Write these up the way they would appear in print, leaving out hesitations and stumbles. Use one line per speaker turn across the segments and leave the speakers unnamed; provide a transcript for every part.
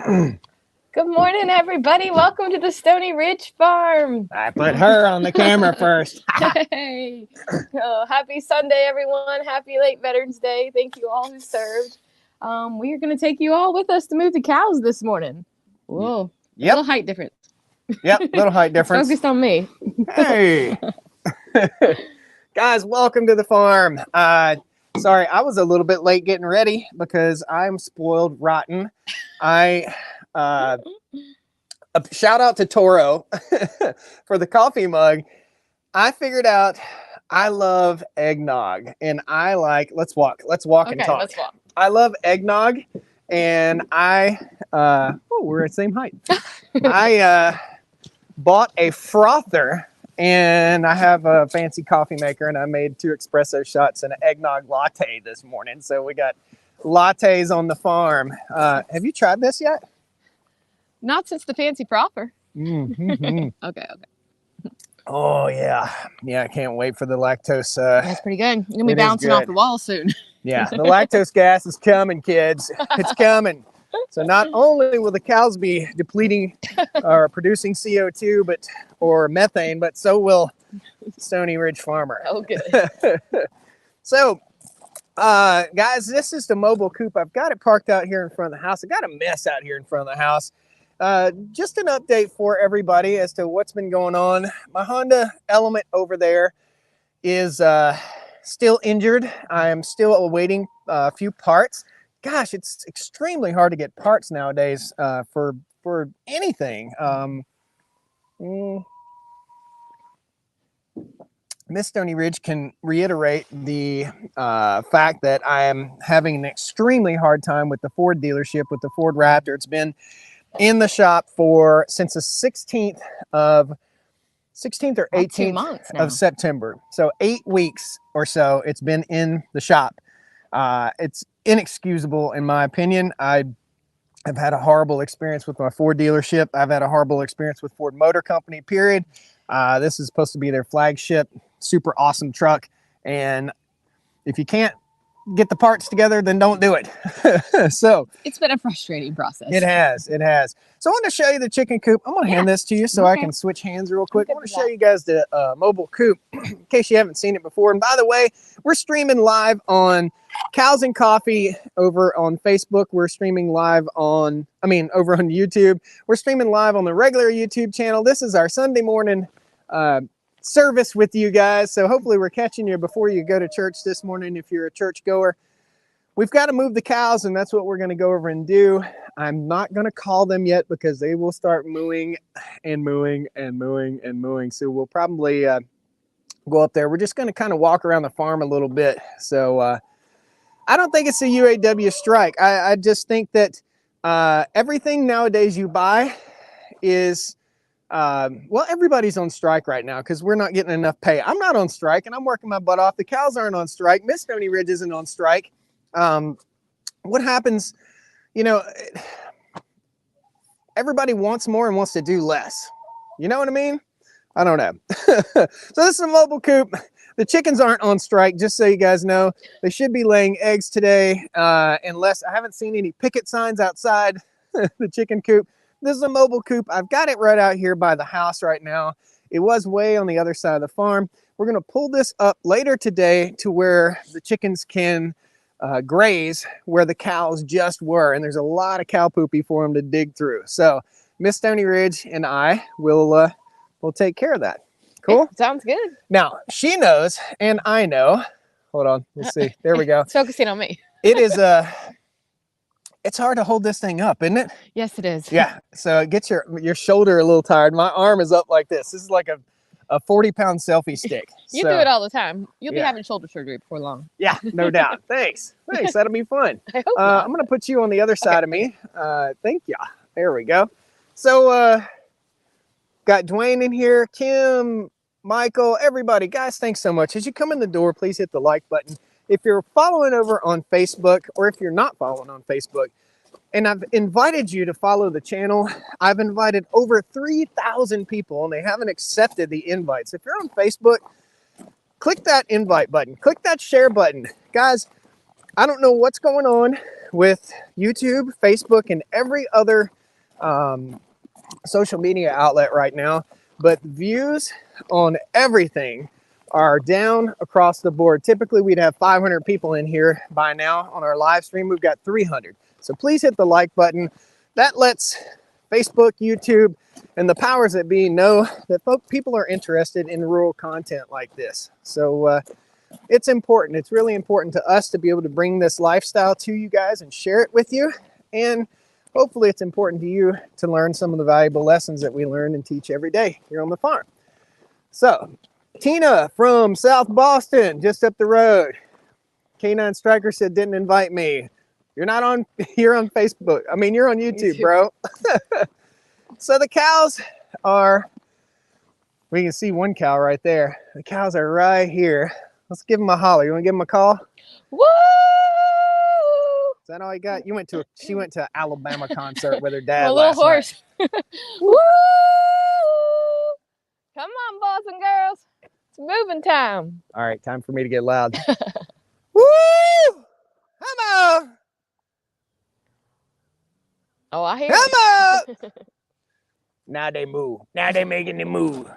Good morning, everybody. Welcome to the Stony Ridge Farm.
I put her on the camera first.
Hey. Oh, happy Sunday, everyone. Happy late Veterans Day. Thank you all who served. We are going to take you all with us to move the cows this morning. Whoa. A
Yep.
little height difference.
Yep. Little height difference.
Focused on me.
Hey. Guys, welcome to the farm. Sorry, I was a little bit late getting ready because I'm spoiled rotten. Shout out to Toro for the coffee mug. I figured out I love eggnog, and I like, let's walk
Okay,
and talk.
let's walk.
I love eggnog, and we're at the same height. I bought a frother, and I have a fancy coffee maker, and I made 2 espresso shots and an eggnog latte this morning. So we got lattes on the farm. Have you tried this yet?
Not since the fancy proffer.
Mm-hmm.
Okay.
Oh, yeah. Yeah, I can't wait for the lactose.
That's pretty good. You're going to be bouncing off the wall soon.
Yeah, the lactose gas is coming, kids. It's coming. So not only will the cows be depleting or producing CO2 or methane, but so will Stony Ridge Farmer.
Oh, good.
So, guys, this is the mobile coop. I've got it parked out here in front of the house. I got a mess out here in front of the house. Just an update for everybody as to what's been going on. My Honda Element over there is still injured. I am still awaiting a few parts. Gosh, it's extremely hard to get parts nowadays for anything. Miss Stony Ridge can reiterate the fact that I am having an extremely hard time with the Ford dealership, with the Ford Raptor. It's been in the shop since the 16th or 18th of September. So 8 weeks or so it's been in the shop. It's inexcusable in my opinion. I have had a horrible experience with my Ford dealership. I've had a horrible experience with Ford Motor Company, period. This is supposed to be their flagship, super awesome truck. And if you can't get the parts together, then don't do it. So
it's been a frustrating process.
It has. So I want to show you the chicken coop. I'm going to hand this to you so I can switch hands real quick. I want to show you guys the mobile coop in case you haven't seen it before. And by the way, we're streaming live on Cows and Coffee over on Facebook. We're streaming live over on YouTube. We're streaming live on the regular YouTube channel. This is our Sunday morning service with you guys. So hopefully we're catching you before you go to church this morning if you're a church goer. We've got to move the cows, and that's what we're going to go over and do. I'm not going to call them yet because they will start mooing and mooing and mooing and mooing. So we'll probably go up there. We're just going to kind of walk around the farm a little bit. So I don't think it's a UAW strike. I just think that everything nowadays you buy is everybody's on strike right now because we're not getting enough pay. I'm not on strike, and I'm working my butt off. The cows aren't on strike. Miss Stony Ridge isn't on strike. What happens, everybody wants more and wants to do less. You know what I mean? I don't know. So this is a mobile coop. The chickens aren't on strike, just so you guys know. They should be laying eggs today, unless I haven't seen any picket signs outside the chicken coop. This is a mobile coop. I've got it right out here by the house right now. It was way on the other side of the farm. We're going to pull this up later today to where the chickens can graze where the cows just were. And there's a lot of cow poopy for them to dig through. So Miss Stony Ridge and I will take care of that. Cool?
It sounds good.
Now, she knows and I know. Hold on. Let's see. There we go.
It's focusing on me.
It is it's hard to hold this thing up, isn't it?
Yes, it is.
Yeah. So it gets your shoulder a little tired. My arm is up like this. This is like a 40-pound selfie stick.
You do it all the time. You'll be having shoulder surgery before long.
Yeah, no doubt. Thanks. That'll be fun.
I hope not.
I'm going to put you on the other side of me. Thank you. There we go. So got Dwayne in here, Kim, Michael, everybody. Guys, thanks so much. As you come in the door, please hit the like button. If you're following over on Facebook, or if you're not following on Facebook, and I've invited you to follow the channel, I've invited over 3,000 people, and they haven't accepted the invites. If you're on Facebook, click that invite button. Click that share button. Guys, I don't know what's going on with YouTube, Facebook, and every other social media outlet right now, but views on everything are down across the board. Typically, we'd have 500 people in here by now on our live stream. We've got 300. So please hit the like button. That lets Facebook, YouTube, and the powers that be know that people are interested in rural content like this. So it's important. It's really important to us to be able to bring this lifestyle to you guys and share it with you. And hopefully it's important to you to learn some of the valuable lessons that we learn and teach every day here on the farm. So Tina from South Boston, just up the road. K9 Striker said didn't invite me. You're not on, you're on Facebook. I mean, you're on YouTube, bro. So the cows are, we can see one cow right there. The cows are right here. Let's give them a holler. You want to give them a call?
Woo!
Is that all you got? You went to, she went to an Alabama concert with her dad
My little
last night.
Woo! Come on, boys and girls. It's moving time.
All right, time for me to get loud. Woo! Come on!
Oh, I hear
Come on! Now they move. Now they making the move.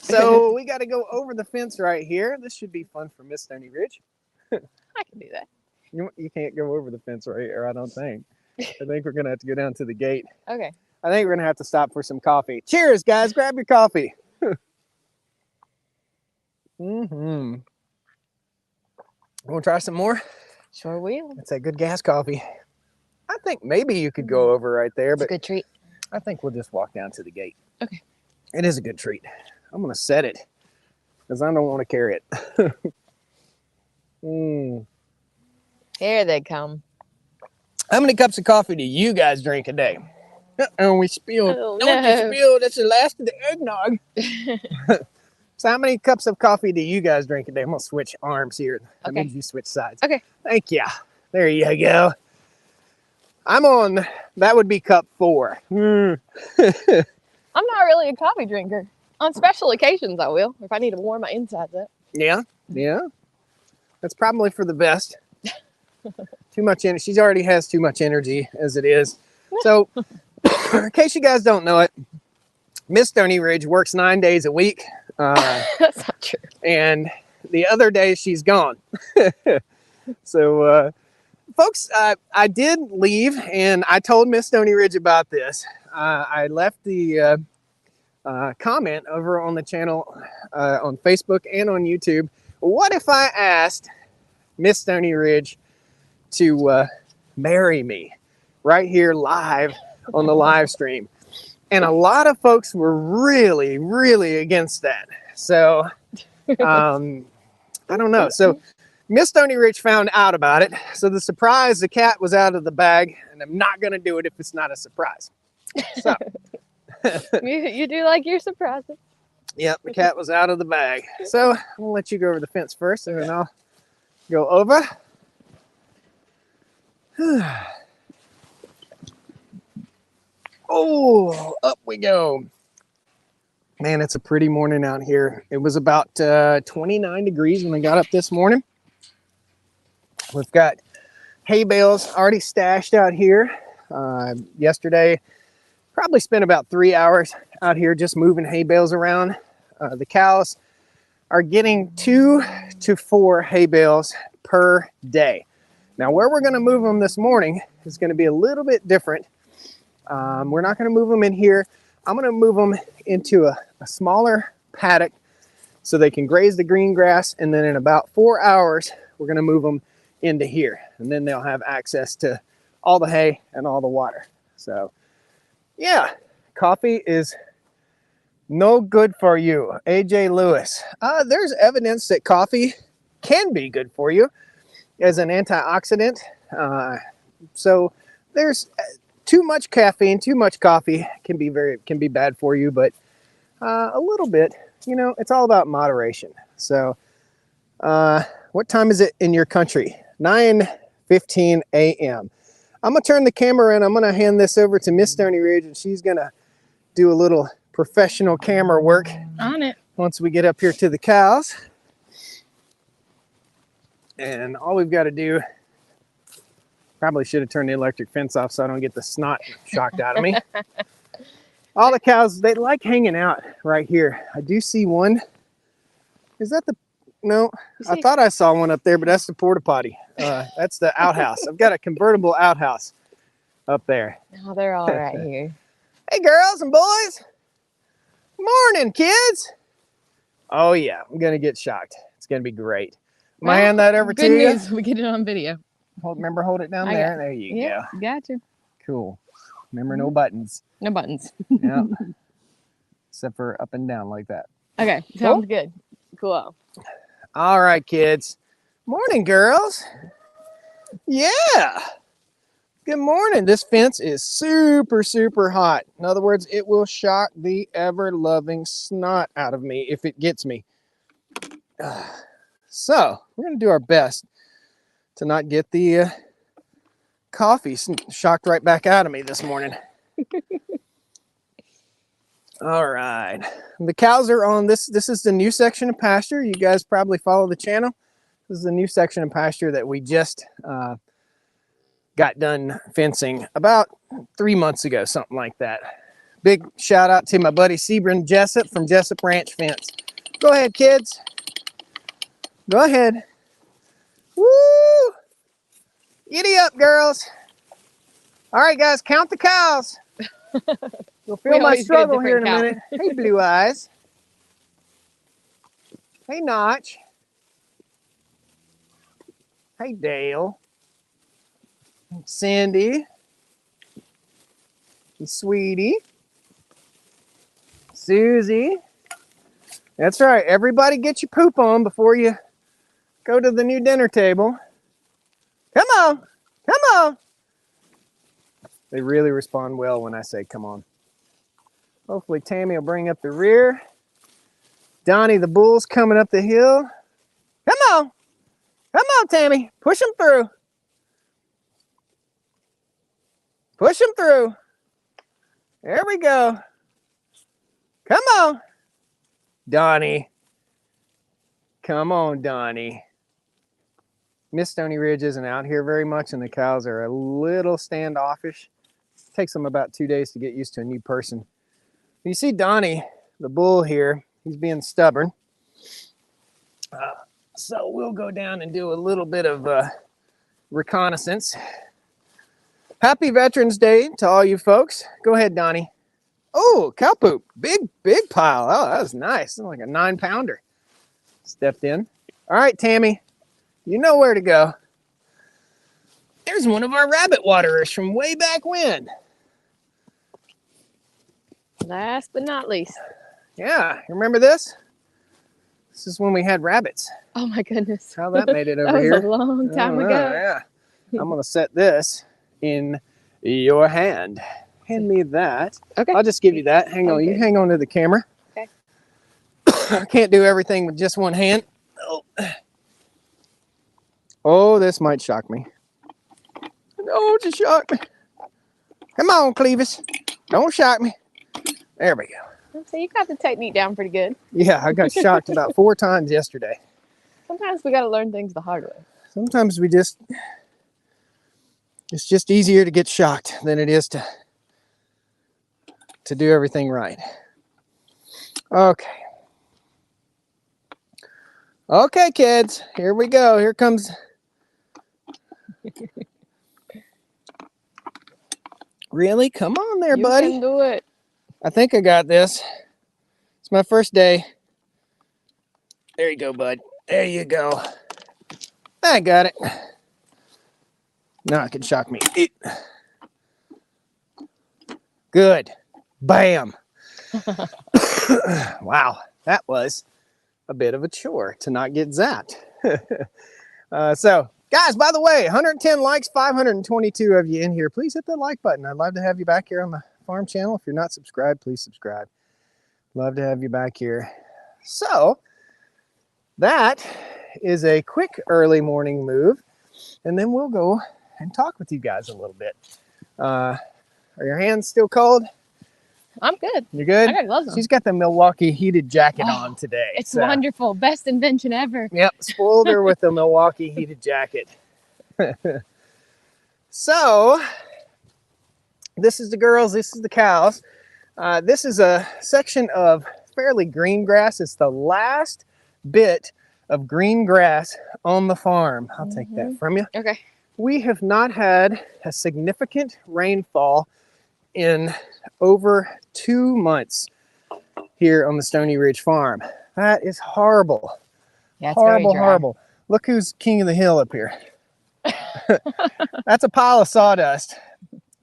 So we got to go over the fence right here. This should be fun for Miss Stony Ridge.
I can do that.
You can't go over the fence right here, I don't think. I think we're going to have to go down to the gate.
Okay.
I think we're going to have to stop for some coffee. Cheers, guys. Grab your coffee. Mm-hmm. Want to try some more?
Sure will.
It's that good gas coffee. I think maybe you could go over right there,
It's a
but
good treat.
I think we'll just walk down to the gate.
Okay.
It is a good treat. I'm going to set it because I don't want to carry it.
Here they come.
How many cups of coffee do you guys drink a day? Uh-oh, we spilled.
Oh,
Don't
no.
you spill. That's the last of the eggnog. So how many cups of coffee do you guys drink a day? I'm going to switch arms here. That
Okay.
means you switch sides.
Okay.
Thank you. There you go. I'm on, that would be cup 4.
I'm not really a coffee drinker. On special occasions, I will. If I need to warm my insides up.
Yeah, yeah. That's probably for the best. Too much energy. She already has too much energy as it is. So, in case you guys don't know it, Miss Stony Ridge works 9 days a week.
That's not true.
And the other day she's gone. So, folks, I did leave and I told Miss Stony Ridge about this. I left the comment over on the channel on Facebook and on YouTube. What if I asked Miss Stony Ridge to marry me right here live on the live stream? And a lot of folks were really, really against that. So I don't know. So Miss Stony Ridge found out about it. So the surprise, the cat was out of the bag, and I'm not going to do it if it's not a surprise. So
You do like your surprises.
yep, the cat was out of the bag. So I'm going to let you go over the fence first, and then I'll go over. Oh, up we go. Man, it's a pretty morning out here. It was about 29 degrees when I got up this morning. We've got hay bales already stashed out here. Yesterday, probably spent about 3 hours out here just moving hay bales around. The cows are getting 2 to 4 hay bales per day. Now, where we're going to move them this morning is going to be a little bit different. We're not going to move them in here. I'm going to move them into a smaller paddock so they can graze the green grass. And then in about 4 hours, we're going to move them into here. And then they'll have access to all the hay and all the water. So, yeah, coffee is no good for you. AJ Lewis. There's evidence that coffee can be good for you as an antioxidant. So there's too much caffeine, too much coffee can be bad for you, but a little bit, you know, it's all about moderation. So what time is it in your country? 9:15 a.m. I'm gonna turn the camera and I'm gonna hand this over to Miss Stony Ridge, and she's gonna do a little professional camera work
On it.
once we get up here to the cows. And all we've got to do, probably should have turned the electric fence off so I don't get the snot shocked out of me. All the cows, they like hanging out right here. I do see one. Is that the, no, I thought I saw one up there, but that's the porta potty. That's the outhouse. I've got a convertible outhouse up there.
Oh, they're all right here.
Hey, girls and boys. Morning, kids. Oh, yeah, I'm going to get shocked. It's going to be great. I'm going to hand that over to you.
Good news, we get it on video.
Remember, hold it down there. There you go.
Gotcha.
Cool. Remember, no buttons.
No buttons.
Yeah. Except for up and down like that.
Okay, sounds good. Cool.
All right, kids. Morning, girls. Yeah. Good morning. This fence is super, super hot. In other words, it will shock the ever-loving snot out of me if it gets me. So, we're going to do our best to not get the coffee shocked right back out of me this morning. All right. The cows are on this. This is the new section of pasture. You guys probably follow the channel. This is the new section of pasture that we just got done fencing about 3 months ago, something like that. Big shout out to my buddy Sebron Jessup from Jessup Ranch Fence. Go ahead, kids. Go ahead. Woo! Giddy up, girls. All right, guys, count the cows. You'll feel my struggle here in a minute. Hey, Blue Eyes. Hey, Notch. Hey, Dale. Cindy. Sweetie. Susie. That's right. Everybody get your poop on before you go to the new dinner table. Come on. Come on. They really respond well when I say come on. Hopefully Tammy will bring up the rear. Donnie the bull's coming up the hill. Come on. Come on, Tammy. Push them through. Push them through. There we go. Come on. Donnie. Come on, Donnie. Miss Stony Ridge isn't out here very much, and the cows are a little standoffish. It takes them about 2 days to get used to a new person. You see Donnie, the bull here, he's being stubborn. So we'll go down and do a little bit of reconnaissance. Happy Veterans Day to all you folks. Go ahead, Donnie. Oh, cow poop. Big pile. Oh, that was nice. Like a 9-pounder. Stepped in. All right, Tammy. You know where to go. There's one of our rabbit waterers from way back when.
Last but not least.
Yeah, you remember this? This is when we had rabbits.
Oh my goodness.
How that made it over here.
That was a long time ago.
Yeah. I'm going to set this in your hand. Hand me that. Okay. I'll just give you that. Hang on. You hang on to the camera. Okay. I can't do everything with just one hand. Oh, this might shock me. No, just shock me. Come on, Clevis. Don't shock me. There we go.
So you got the technique down pretty good.
Yeah, I got shocked about 4 times yesterday.
Sometimes we got to learn things the hard way.
Sometimes it's just easier to get shocked than it is to do everything right. Okay. Okay, kids, here we go. Here comes. Really? Come on there, buddy.
You can do it.
I think I got this. It's my first day. There you go, bud. There you go. I got it. Now it can shock me. Good. Bam. Wow. That was a bit of a chore to not get zapped. So, guys, by the way, 110 likes, 522 of you in here. Please hit that like button. I'd love to have you back here on the farm channel. If you're not subscribed, please subscribe. Love to have you back here. So, that is a quick early morning move, and then we'll go and talk with you guys a little bit. Are your hands still cold?
I'm good.
You're good?
I got gloves on.
She's got the Milwaukee heated jacket on today.
It's wonderful. Best invention ever.
Yep, spoiled her with the Milwaukee heated jacket. So, this is the girls, this is the cows. This is a section of fairly green grass. It's the last bit of green grass on the farm. I'll take that from you.
Okay.
We have not had a significant rainfall in over 2 months here on the Stony Ridge farm. That is horrible.
Yeah, it's
horrible,
very dry.
horrible. Look who's king of the hill up here. That's a pile of sawdust.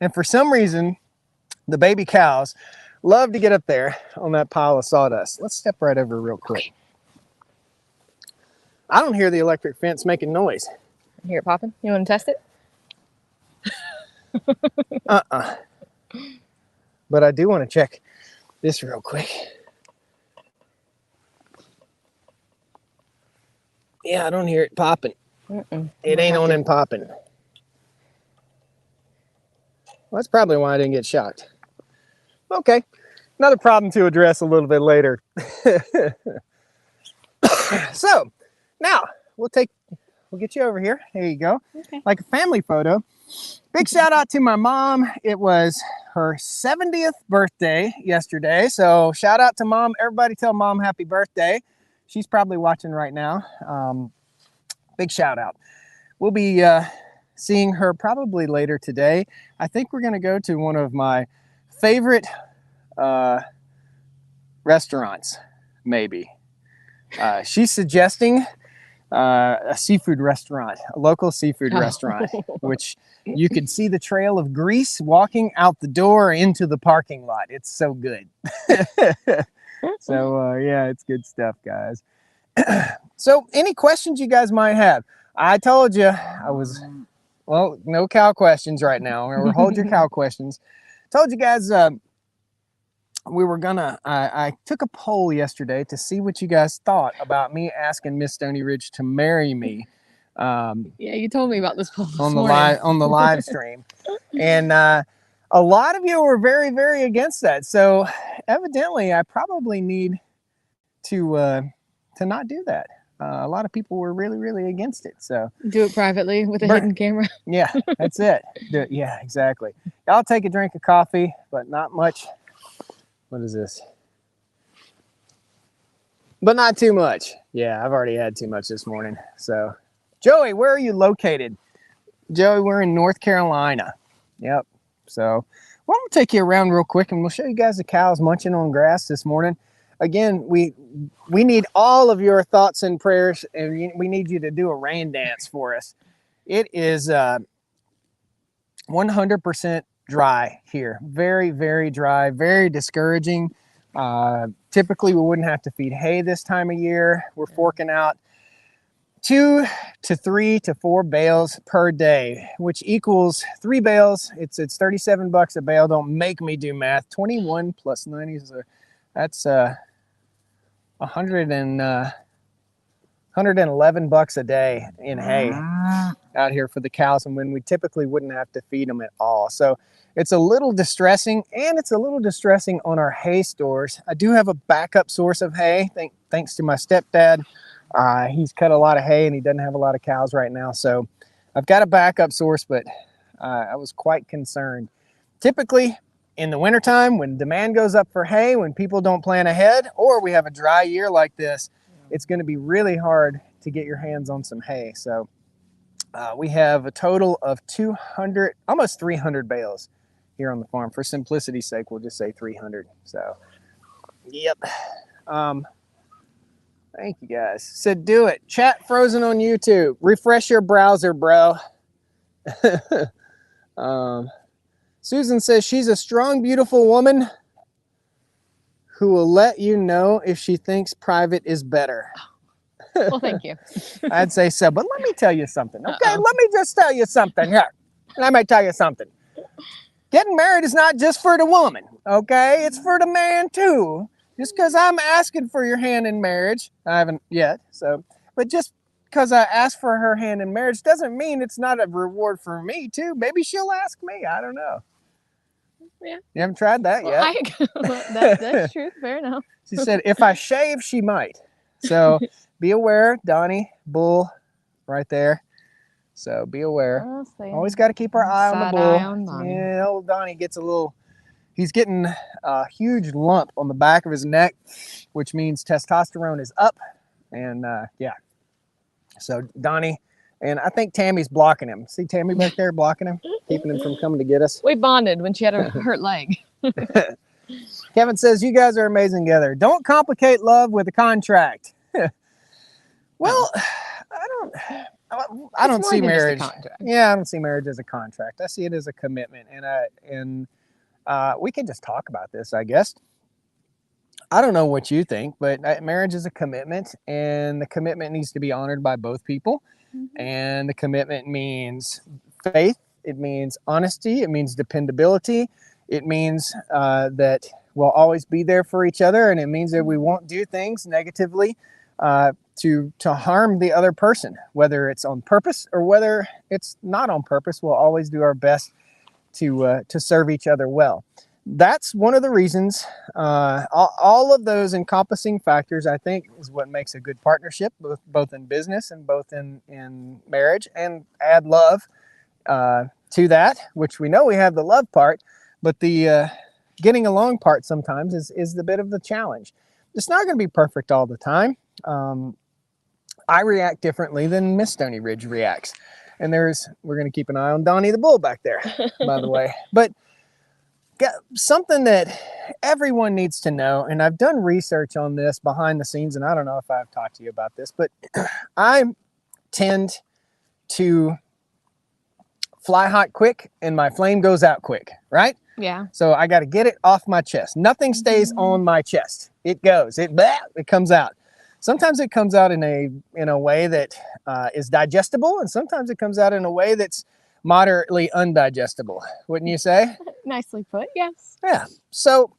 And for some reason, the baby cows love to get up there on that pile of sawdust. Let's step right over real quick. I don't hear the electric fence making noise.
You hear it popping? You want to test it?
But I do want to check this real quick. Yeah, I don't hear it popping. It ain't on and popping. Well, that's probably why I didn't get shocked. Okay, another problem to address a little bit later. So, now we'll get you over here. There you go.
Okay.
Like a family photo. Big shout out to my mom. It was her 70th birthday yesterday. So shout out to mom. Everybody tell mom happy birthday. She's probably watching right now. Big shout out. We'll be seeing her probably later today. I think we're going to go to one of my favorite restaurants, maybe. She's suggesting a seafood restaurant, a local seafood restaurant, which you can see the trail of grease walking out the door into the parking lot. It's so good. So yeah, it's good stuff, guys. So any questions you guys might have? I told you well, no cow questions right now. Or hold your cow questions. Told you guys we were gonna, I took a poll yesterday to see what you guys thought about me asking Miss Stony Ridge to marry me.
Yeah, you told me about this poll this
on
morning.
the live stream. And a lot of you were very, very against that. So evidently I probably need to not do that. A lot of people were really, really against it. So
Do it privately with a hidden camera.
Yeah, that's it. Yeah, exactly. I'll take a drink of coffee, but not much. What is this? But not too much. Yeah, I've already had too much this morning. So, Joey, where are you located? Joey, we're in North Carolina. Yep. So, well, I'm gonna take you around real quick and we'll show you guys the cows munching on grass this morning. Again, we need all of your thoughts and prayers, and we need you to do a rain dance for us. It is 100% dry here. Very, very dry, very discouraging. Typically, we wouldn't have to feed hay this time of year. We're forking out 2 to 3 to 4 bales per day, which equals 3 bales. It's $37 a bale. Don't make me do math. 21 plus 90 is that's 111 bucks a day in hay out here for the cows, and when we typically wouldn't have to feed them at all. So it's a little distressing, and it's a little distressing on our hay stores. I do have a backup source of hay, thanks to my stepdad. He's cut a lot of hay and he doesn't have a lot of cows right now. So I've got a backup source, but I was quite concerned. Typically in the wintertime, when demand goes up for hay, when people don't plan ahead, or we have a dry year like this, it's going to be really hard to get your hands on some hay. So we have a total of 200, almost 300 bales here on the farm. For simplicity's sake, we'll just say 300. So, yep. Thank you guys. So do it. Chat frozen on YouTube. Refresh your browser, bro. Susan says she's a strong, beautiful woman who will let you know if she thinks private is better.
Well, thank you.
I'd say so, but let me tell you something. Okay, let me just tell you something here. Let me tell you something. Getting married is not just for the woman, okay? It's for the man too. Just because I'm asking for your hand in marriage, I haven't yet, so, but just because I asked for her hand in marriage doesn't mean it's not a reward for me too. Maybe she'll ask me, I don't know.
Yeah.
You haven't tried that
Well,
yet.
that's true. Fair enough.
She said, if I shave, she might. So be aware, Donnie, bull, right there. So be aware. Always got to keep our eye on the bull.
Eye on Donnie.
Yeah, old Donnie gets a little. He's getting a huge lump on the back of his neck, which means testosterone is up. And yeah. So Donnie, and I think Tammy's blocking him. See Tammy back there blocking him, keeping him from coming to get us.
We bonded when she had a hurt leg.
Kevin says, you guys are amazing together. Don't complicate love with a contract. Well, I don't see marriage. Yeah, I don't see marriage as a contract. I see it as a commitment. And we can just talk about this, I guess. I don't know what you think, but marriage is a commitment, and the commitment needs to be honored by both people. Mm-hmm. And the commitment means faith. It means honesty. It means dependability. It means that we'll always be there for each other, and it means that we won't do things negatively to harm the other person, whether it's on purpose or whether it's not on purpose. We'll always do our best to serve each other well. That's one of the reasons. All of those encompassing factors, I think, is what makes a good partnership, both in business and both in marriage. And add love to that, which we know we have the love part, but the getting along part sometimes is the bit of the challenge. It's not going to be perfect all the time. I react differently than Miss Stony Ridge reacts. And we're going to keep an eye on Donnie the Bull back there, by the way. But something that everyone needs to know, and I've done research on this behind the scenes, and I don't know if I've talked to you about this, but I tend to fly hot quick and my flame goes out quick, right?
Yeah.
So I got to get it off my chest. Nothing stays on my chest. It goes. It comes out. Sometimes it comes out in a way that is digestible, and sometimes it comes out in a way that's moderately undigestible. Wouldn't you say?
Nicely put. Yes.
Yeah. So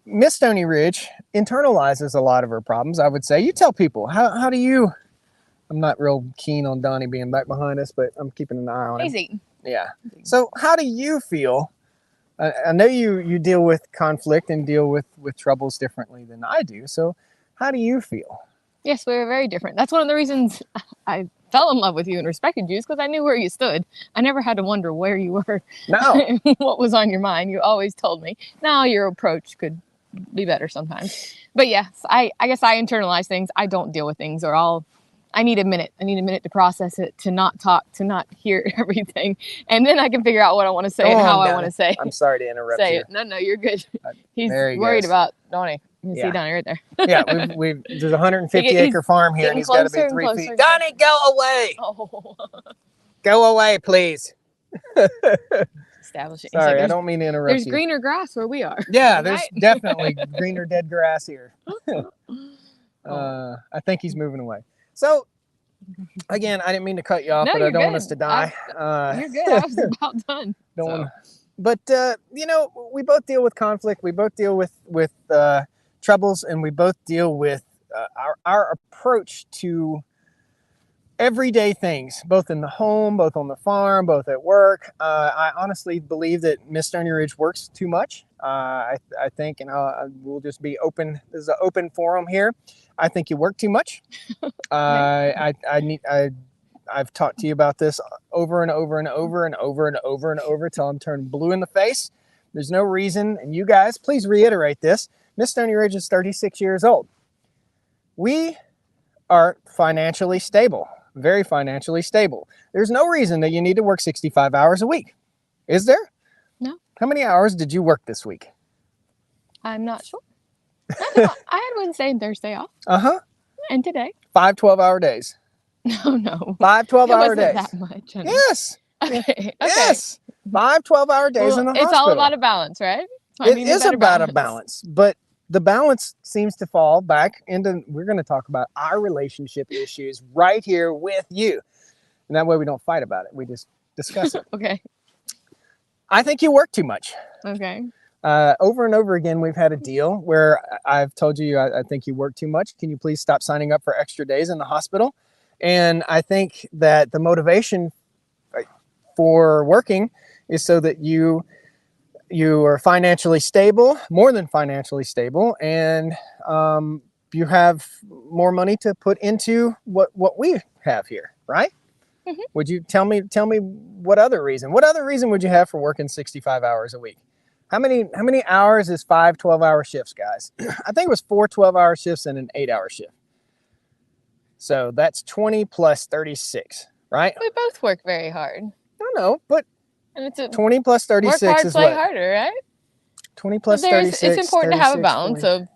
Miss Stony Ridge internalizes a lot of her problems, I would say. You tell people, how do you... I'm not real keen on Donnie being back behind us, but I'm keeping an eye on him.
Easy.
Yeah. So how do you feel? I know you deal with conflict and deal with troubles differently than I do. So how do you feel?
Yes, we're very different. That's one of the reasons I fell in love with you and respected you, is because I knew where you stood. I never had to wonder where you were.
No.
What was on your mind. You always told me. Now your approach could be better sometimes. But yes, I guess I internalize things. I don't deal with things, or I need a minute. I need a minute to process it, to not talk, to not hear everything. And then I can figure out what I want to say and how I want to say.
I'm sorry to interrupt you.
No, you're good. He's worried about Donnie. You can see Donnie right there.
Yeah, there's a 150-acre farm here, and he's got to be 3 feet. Donnie, go away.
Oh.
Go away, please.
Establishing.
Sorry, I don't mean to interrupt you.
There's greener grass where we are.
Yeah, there's definitely greener dead grass here. I think he's moving away. So, again, I didn't mean to cut you off, but I don't want us to die.
You're good. I was about done.
But, we both deal with conflict. We both deal with troubles, and we both deal with our approach to everyday things, both in the home, both on the farm, both at work. I honestly believe that Miss Stony Ridge works too much. I think, and we'll just be open. This is an open forum here. I think you work too much. I've talked to you about this over and over and over and over and over and over till I'm turned blue in the face. There's no reason, and you guys, please reiterate this. Miss Stony Ridge is 36 years old. We are financially stable, very financially stable. There's no reason that you need to work 65 hours a week. Is there?
No.
How many hours did you work this week?
I'm not sure. I had Wednesday and Thursday off.
Uh-huh.
And today.
5 12-hour days.
No.
5 12-hour days.
That much. Honey.
Yes.
Okay.
Yes. 5 12-hour days in the hospital.
It's all about a balance, right?
It is about a balance, but the balance seems to fall back into, we're going to talk about our relationship issues right here with you. And that way we don't fight about it. We just discuss it.
Okay.
I think you work too much.
Okay.
Over and over again, we've had a deal where I've told you, I think you work too much. Can you please stop signing up for extra days in the hospital? And I think that the motivation for working is so that you you are financially stable, more than financially stable, and you have more money to put into what we have here, right?
Mhm.
Would you tell me what other reason would you have for working 65 hours a week? How many hours is 5 12-hour shifts, guys? I think it was 4 12-hour shifts and an 8-hour shift. So that's 20 plus 36, right?
We both work very hard.
I know, but
And it's a
20 plus
work
36
hard,
is
play
what?
harder, right?
20 plus
But
36,
it's important to have a
36,
balance
20.
of,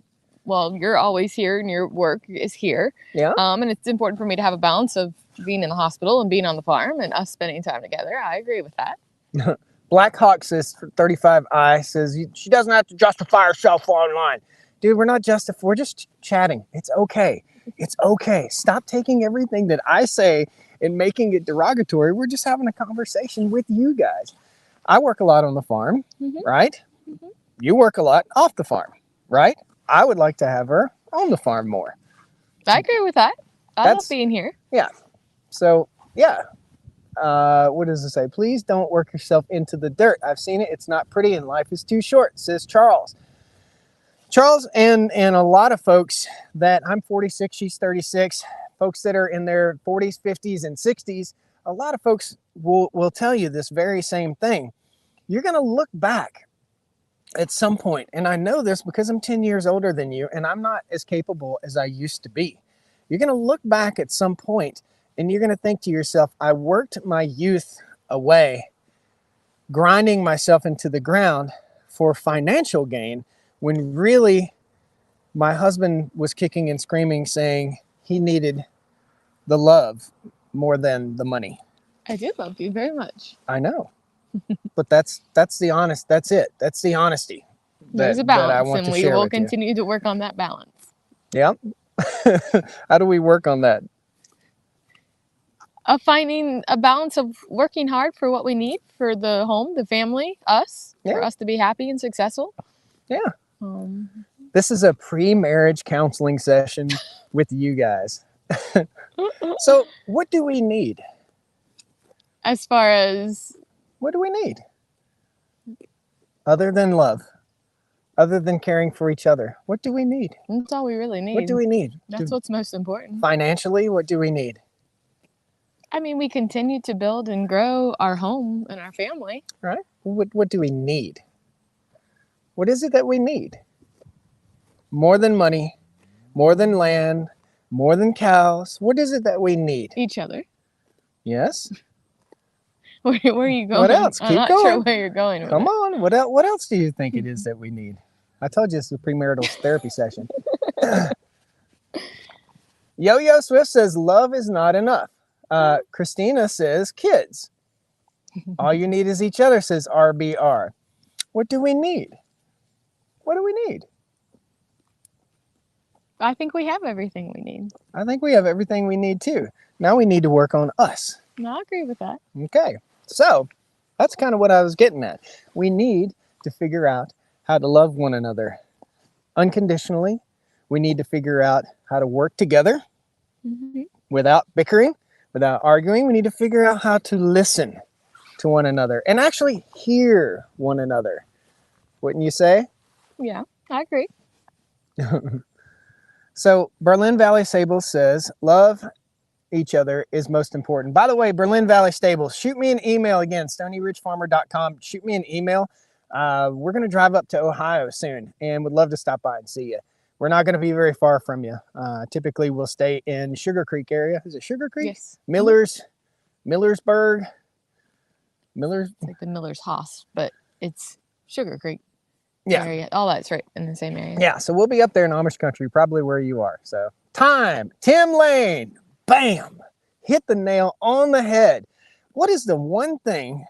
well, you're always here and your work is here.
Yeah.
And it's important for me to have a balance of being in the hospital and being on the farm and us spending time together. I agree with that.
Black Hawk says 35i says she doesn't have to justify herself online. Dude, we're we're just chatting. It's okay. It's okay. Stop taking everything that I say and making it derogatory. We're just having a conversation with you guys. I work a lot on the farm, right? You work a lot off the farm, right? I would like to have her on the farm more.
I agree with that. I love being here.
Yeah. So, yeah. What does it say? Please don't work yourself into the dirt. I've seen it. It's not pretty and life is too short, says Charles. Charles and a lot of folks that I'm 46, she's 36, folks that are in their 40s, 50s, and 60s, a lot of folks will tell you this very same thing. You're going to look back at some point, and I know this because I'm 10 years older than you, and I'm not as capable as I used to be. You're going to look back at some point, and you're going to think to yourself, I worked my youth away, grinding myself into the ground for financial gain, when really my husband was kicking and screaming, saying he needed the love more than the money.
I do love you very much.
I know. But that's the honest, that's it. That's the honesty.
There's a balance, and we will continue to work on that balance.
Yeah. How do we work on that?
Of finding a balance of working hard for what we need for the home, the family, us, for us to be happy and successful.
Yeah. This is a pre-marriage counseling session with you guys. So what do we need?
As far as?
What do we need? Other than love, other than caring for each other, what do we need?
That's all we really need.
What do we need?
That's what's most important.
Financially, what do we need?
I mean, we continue to build and grow our home and our family.
Right. What do we need? What is it that we need? More than money, more than land, more than cows. What is it that we need?
Each other.
Yes.
Where are you going?
What else?
I'm not sure where you're going with
Come on. What else do you think it is that we need? I told you it's a premarital therapy session. Yo-Yo Swift says love is not enough. Christina says kids. All you need is each other, says RBR. What do we need? What do we need?
I think we have everything we need.
I think we have everything we need too. Now we need to work on us.
No, I agree with that.
Okay. So that's kind of what I was getting at. We need to figure out how to love one another unconditionally. We need to figure out how to work together without bickering, without arguing. We need to figure out how to listen to one another and actually hear one another. Wouldn't you say?
Yeah, I agree.
So Berlin Valley Stables says, love each other is most important. By the way, Berlin Valley Stables, shoot me an email again, stonyridgefarmer.com. Shoot me an email. We're going to drive up to Ohio soon and would love to stop by and see you. We're not going to be very far from you. Typically, we'll stay in Sugar Creek area. Is it Sugar Creek?
Yes.
Millersburg.
It's like the Miller's Hoss, but it's Sugar Creek.
Yeah.
Area. All that's right in the same area.
Yeah, so we'll be up there in Amish country, probably where you are. So time, Tim Lane, bam, hit the nail on the head. What is the one thing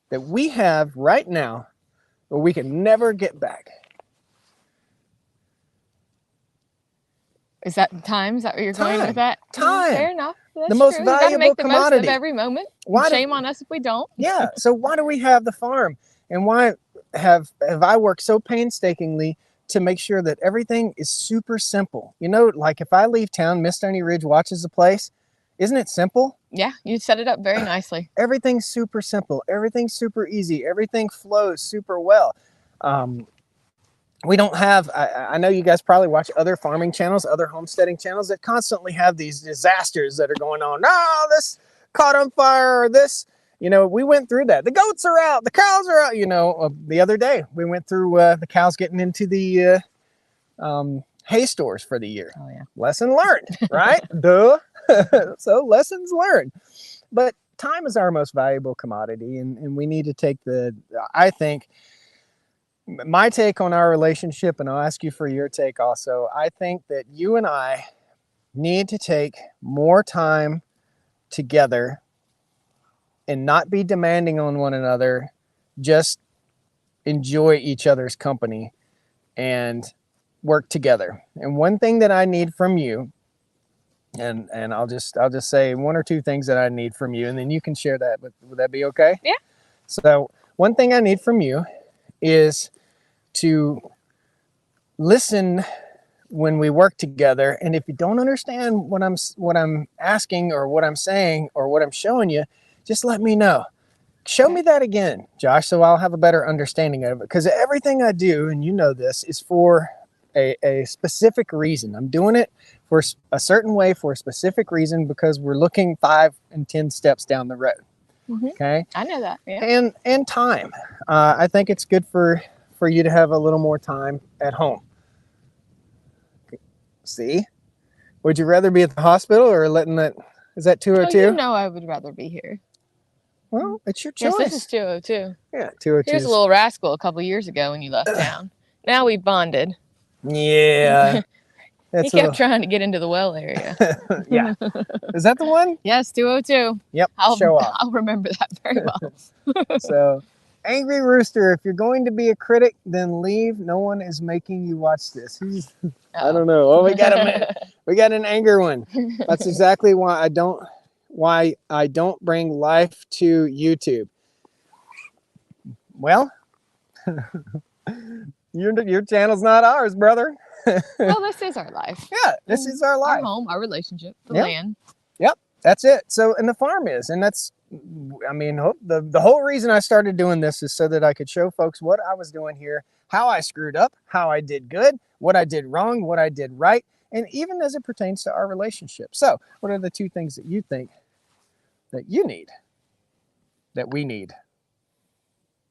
that we have right now that we can never get back?
Is that time? Is that where you're going with that?
Time.
Fair enough. That's
the most
true.
valuable
make the
commodity.
most of every moment. Shame on us if we don't.
Yeah. So why do we have the farm? And why have I worked so painstakingly to make sure that everything is super simple? You know, like if I leave town, Miss Stony Ridge watches the place, Isn't it simple?
Yeah, you set it up very nicely.
Everything's super simple. Everything's super easy. Everything flows super well. We don't have, I know you guys probably watch other farming channels, other homesteading channels that constantly have these disasters that are going on. Oh, this caught on fire, or this, you know, we went through that. The goats are out, the cows are out, you know, the other day we went through the cows getting into the hay stores for the year.
Oh, yeah.
Lesson learned, right? Duh. So lessons learned. But time is our most valuable commodity, and we need to take I think, my take on our relationship, and I'll ask you for your take also. I think that you and I need to take more time together and not be demanding on one another. Just enjoy each other's company and work together. And one thing that I need from you, and I'll just say one or two things that I need from you, and then you can share that. Would that be okay?
Yeah.
So one thing I need from you is to listen when we work together. And if you don't understand what I'm asking, or what I'm saying, or what I'm showing you, just let me know. Show me that again, Josh, so I'll have a better understanding of it. Because everything I do, and you know this, is for a specific reason. I'm doing it for a certain way, for a specific reason, because we're looking 5 and 10 steps down the road.
Mm-hmm.
Okay.
I know that. Yeah.
And time. I think it's good for you to have a little more time at home. See? Would you rather be at the hospital or letting that, is that 202?
Oh, you know I would rather be here.
Well, it's your choice.
Yes, this is 202.
Yeah, 202.
Here's a little rascal a couple years ago when you left town. Now we bonded.
Yeah.
He kept trying to get into the well area.
Yeah. Is that the one?
Yes, 202.
Yep.
I'll remember that very well.
So, Angry Rooster, if you're going to be a critic, then leave. No one is making you watch this. I don't know. Oh, we got an anger one. That's exactly why I don't bring life to YouTube. Well, your channel's not ours, brother.
Well, this is our life.
Yeah, this is our life.
Our home, our relationship, the land.
Yep, that's it. So, and the farm is, and that's, I mean, the whole reason I started doing this is so that I could show folks what I was doing here, how I screwed up, how I did good, what I did wrong, what I did right, and even as it pertains to our relationship. So, what are the 2 things that you think that you need, that we need?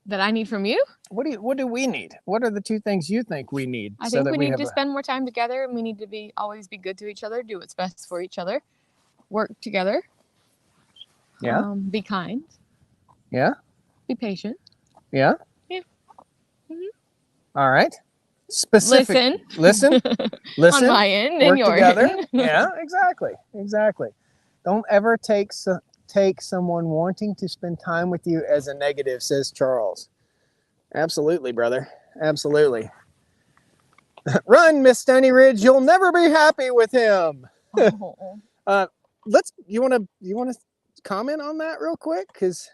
That I need from you?
What do we need? What are the 2 things you think we need?
I think we need to spend more time together, and we need to always be good to each other, do what's best for each other, work together.
Yeah.
Be kind.
Yeah.
Be patient.
Yeah.
Yeah. Mm-hmm.
All right. Specific. Listen.
On my end and yours.
Together. Yeah. Exactly. Don't ever take someone wanting to spend time with you as a negative, says Charles. Absolutely, brother. Absolutely. Run, Miss Stony Ridge. You'll never be happy with him.
Oh.
You want to comment on that real quick? Because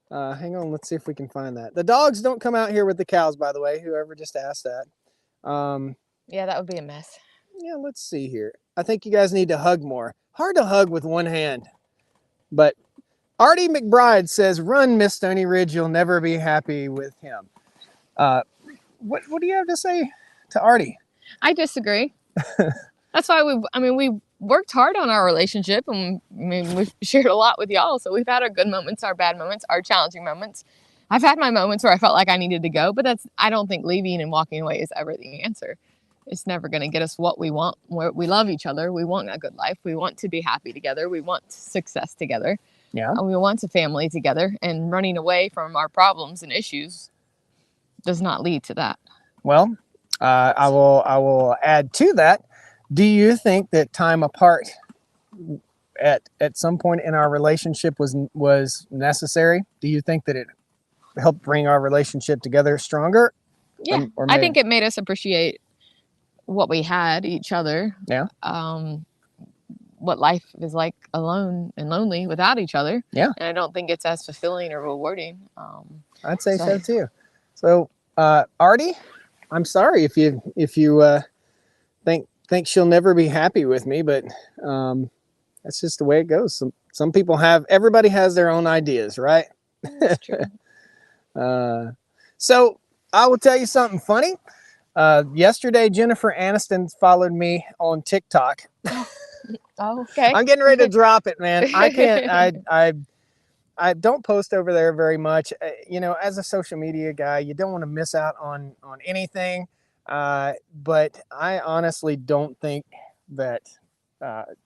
hang on, let's see if we can find that. The dogs don't come out here with the cows, by the way, whoever just asked that.
Yeah, that would be a mess.
Yeah, let's see here. I think you guys need to hug more. Hard to hug with one hand. But Artie McBride says, run, Miss Stony Ridge, you'll never be happy with him. What do you have to say to Artie?
I disagree. That's why we worked hard on our relationship, and we've shared a lot with y'all. So we've had our good moments, our bad moments, our challenging moments. I've had my moments where I felt like I needed to go, but I don't think leaving and walking away is ever the answer. It's never going to get us what we want. We love each other. We want a good life. We want to be happy together. We want success together.
Yeah.
And we want a family together, and running away from our problems and issues does not lead to that.
Well, I will add to that. Do you think that time apart at some point in our relationship was necessary? Do you think that it helped bring our relationship together stronger?
Yeah, I think it made us appreciate what we had, each other.
Yeah.
What life is like alone and lonely without each other.
Yeah.
And I don't think it's as fulfilling or rewarding.
I'd say so too. So, Artie, I'm sorry if you think she'll never be happy with me, but That's just the way it goes. Some people everybody has their own ideas, right?
That's true.
So I will tell you something funny. Yesterday, Jennifer Aniston followed me on TikTok.
Oh, okay.
I'm getting ready to drop it, man. I can't. I don't post over there very much. You know, as a social media guy, you don't want to miss out on anything. But I honestly don't think that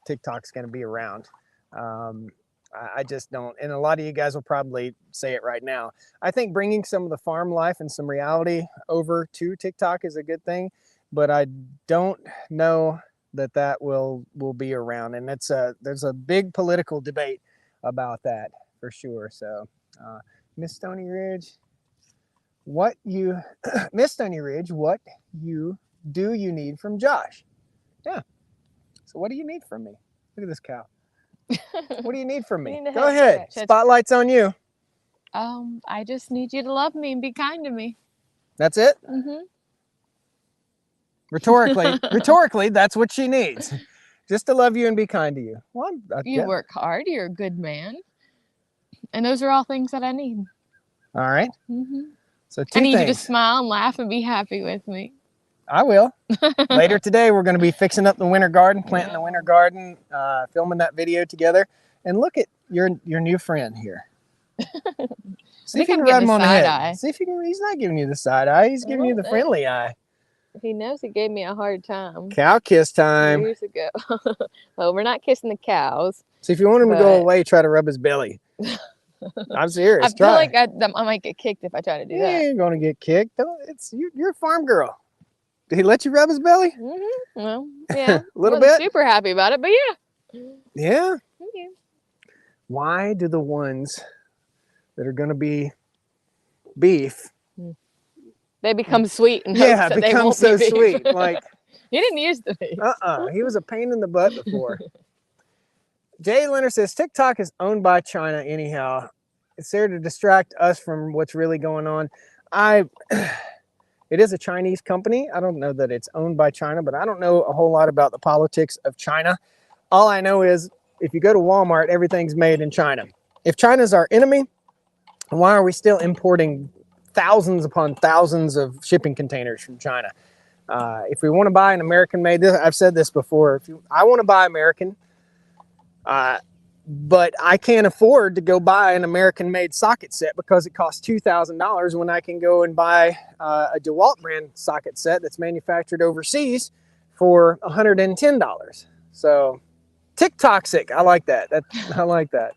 TikTok's going to be around. I just don't. And a lot of you guys will probably say it right now. I think bringing some of the farm life and some reality over to TikTok is a good thing, but I don't know that will be around. And there's a big political debate about that for sure. So, Miss Stony Ridge, Miss Stony Ridge, what you need from Josh? Yeah. So what do you need from me? Look at this cow. What do you need from me? Go ahead. Spotlight's on you.
I just need you to love me and be kind to me.
That's it?
Mm-hmm.
Rhetorically, that's what she needs. Just to love you and be kind to you. Well,
you work hard. You're a good man. And those are all things that I need.
All right.
Mm-hmm.
So
I need you to smile and laugh and be happy with me.
I will. Later today, we're going to be fixing up the winter garden, planting the winter garden, filming that video together. And look at your new friend here. See if you can rub him on the head. Eye. See if you can. He's not giving you the side eye. He's giving you the friendly eye.
He knows he gave me a hard time.
Cow kiss time.
Years ago. Well, we're not kissing the cows.
So if you want him to go away, try to rub his belly. I'm serious.
I feel like I might get kicked if I try to do that.
You ain't going to get kicked. You're a farm girl. Did he let you rub his belly?
Mm-hmm. Well, yeah.
A little bit?
Super happy about it, but yeah.
Yeah?
Okay.
Why do the ones that are going to be beef...
They become sweet and
become so sweet. Like
he didn't use the beef.
He was a pain in the butt before. Jay Leonard says TikTok is owned by China anyhow. It's there to distract us from what's really going on. It is a Chinese company. I don't know that it's owned by China, but I don't know a whole lot about the politics of China. All I know is if you go to Walmart, everything's made in China. If China's our enemy, why are we still importing thousands upon thousands of shipping containers from China? If we want to buy an American-made, I've said this before. I want to buy American, but I can't afford to go buy an American-made socket set because it costs $2,000 when I can go and buy a DeWalt brand socket set that's manufactured overseas for $110. So, TikToxic. I like that. I like that.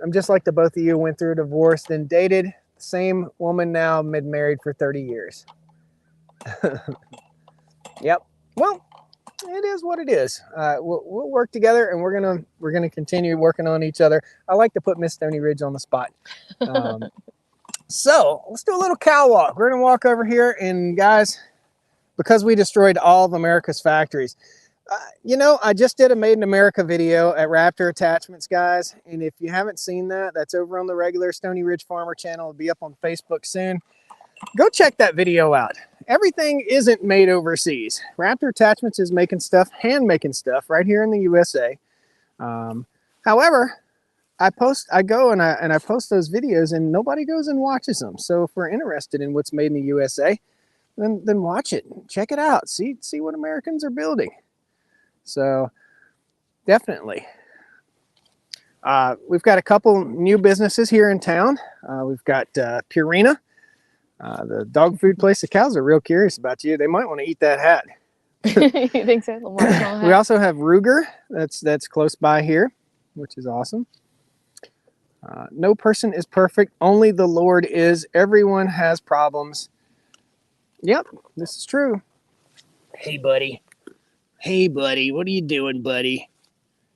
I'm just like the both of you went through a divorce, then dated. Same woman now, married for 30 years. Yep. Well, it is what it is. We'll work together, and we're gonna continue working on each other. I like to put Miss Stony Ridge on the spot. So let's do a little cow walk. We're gonna walk over here, and guys, because we destroyed all of America's factories. You know, I just did a Made in America video at Raptor Attachments, guys. And if you haven't seen that, that's over on the regular Stony Ridge Farmer channel. It'll be up on Facebook soon. Go check that video out. Everything isn't made overseas. Raptor Attachments is making stuff, hand-making stuff right here in the USA. However, I go and I post those videos and nobody goes and watches them. So if we're interested in what's made in the USA, then watch it. Check it out. See what Americans are building. So definitely. We've got a couple new businesses here in town. We've got Purina, the dog food place. The cows are real curious about you. They might want to eat that hat.
You think so?
We also have Ruger. That's close by here, which is awesome. No person is perfect. Only the Lord is. Everyone has problems. Yep, this is true. Hey, buddy. Hey, buddy, what are you doing, buddy?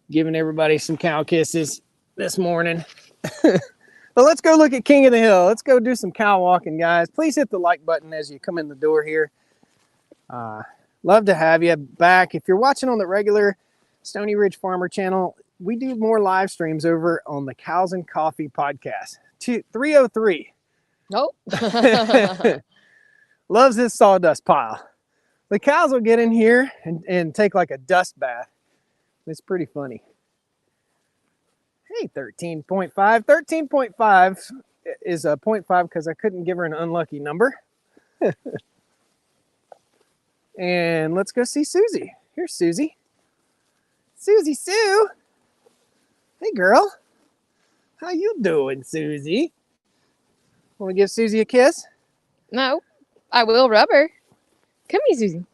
Giving everybody some cow kisses this morning. But let's go look at King of the Hill. Let's go do some cow walking, guys. Please hit the like button as you come in the door here. Love to have you back. If you're watching on the regular Stony Ridge Farmer channel, we do more live streams over on the Cows and Coffee podcast. 303.
Nope.
Loves this sawdust pile. The cows will get in here and take like a dust bath. It's pretty funny. Hey, 13.5. 13.5 is a 0.5 because I couldn't give her an unlucky number. And let's go see Susie. Here's Susie. Susie Sue. Hey, girl. How you doing, Susie? Want to give Susie a kiss?
No, I will rub her. Come here, Susie.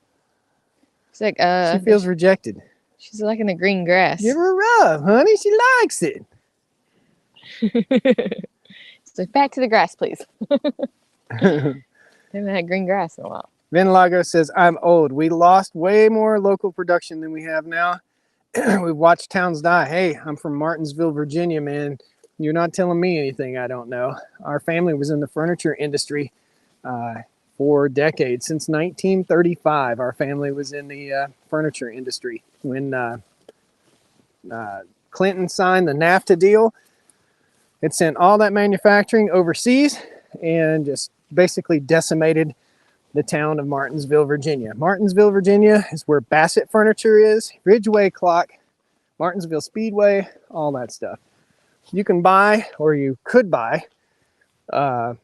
She's like,
She feels rejected.
She's liking the green grass.
Give her a rub, honey. She likes it.
So back to the grass, please. Haven't had green grass in a while.
Vin Lago says, I'm old. We lost way more local production than we have now. We've watched towns die. Hey, I'm from Martinsville, Virginia, man. You're not telling me anything I don't know. Our family was in the furniture industry for decades. Since 1935, our family was in the furniture industry. When Clinton signed the NAFTA deal, it sent all that manufacturing overseas and just basically decimated the town of Martinsville, Virginia. Martinsville, Virginia is where Bassett Furniture is, Ridgeway Clock, Martinsville Speedway, all that stuff. You can buy, or you could buy, what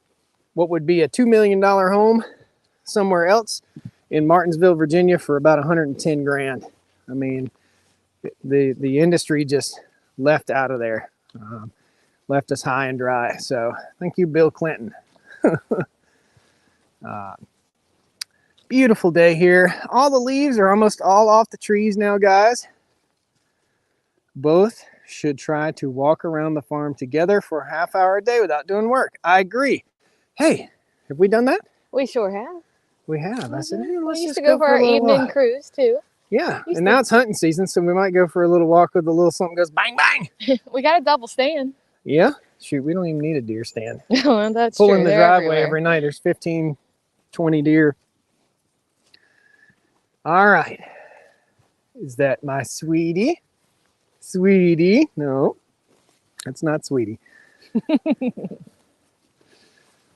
would be a $2 million home somewhere else in Martinsville, Virginia for about 110 grand. I mean, the industry just left out of there, left us high and dry. So thank you, Bill Clinton. Beautiful day here. All the leaves are almost all off the trees now, guys. Both should try to walk around the farm together for a half hour a day without doing work. I agree. Hey, have we done that?
We sure have.
We have. I said, hey, let's
we used
just
to go for our evening cruise too.
Yeah, and now it's hunting season, so we might go for a little walk with a little something goes bang, bang.
We got a double stand.
Yeah? Shoot, we don't even need a deer stand.
Well, that's
Pull
true.
in the
They're
driveway
everywhere.
every night. There's 15, 20 deer. All right. Is that my sweetie? Sweetie? No, that's not Sweetie.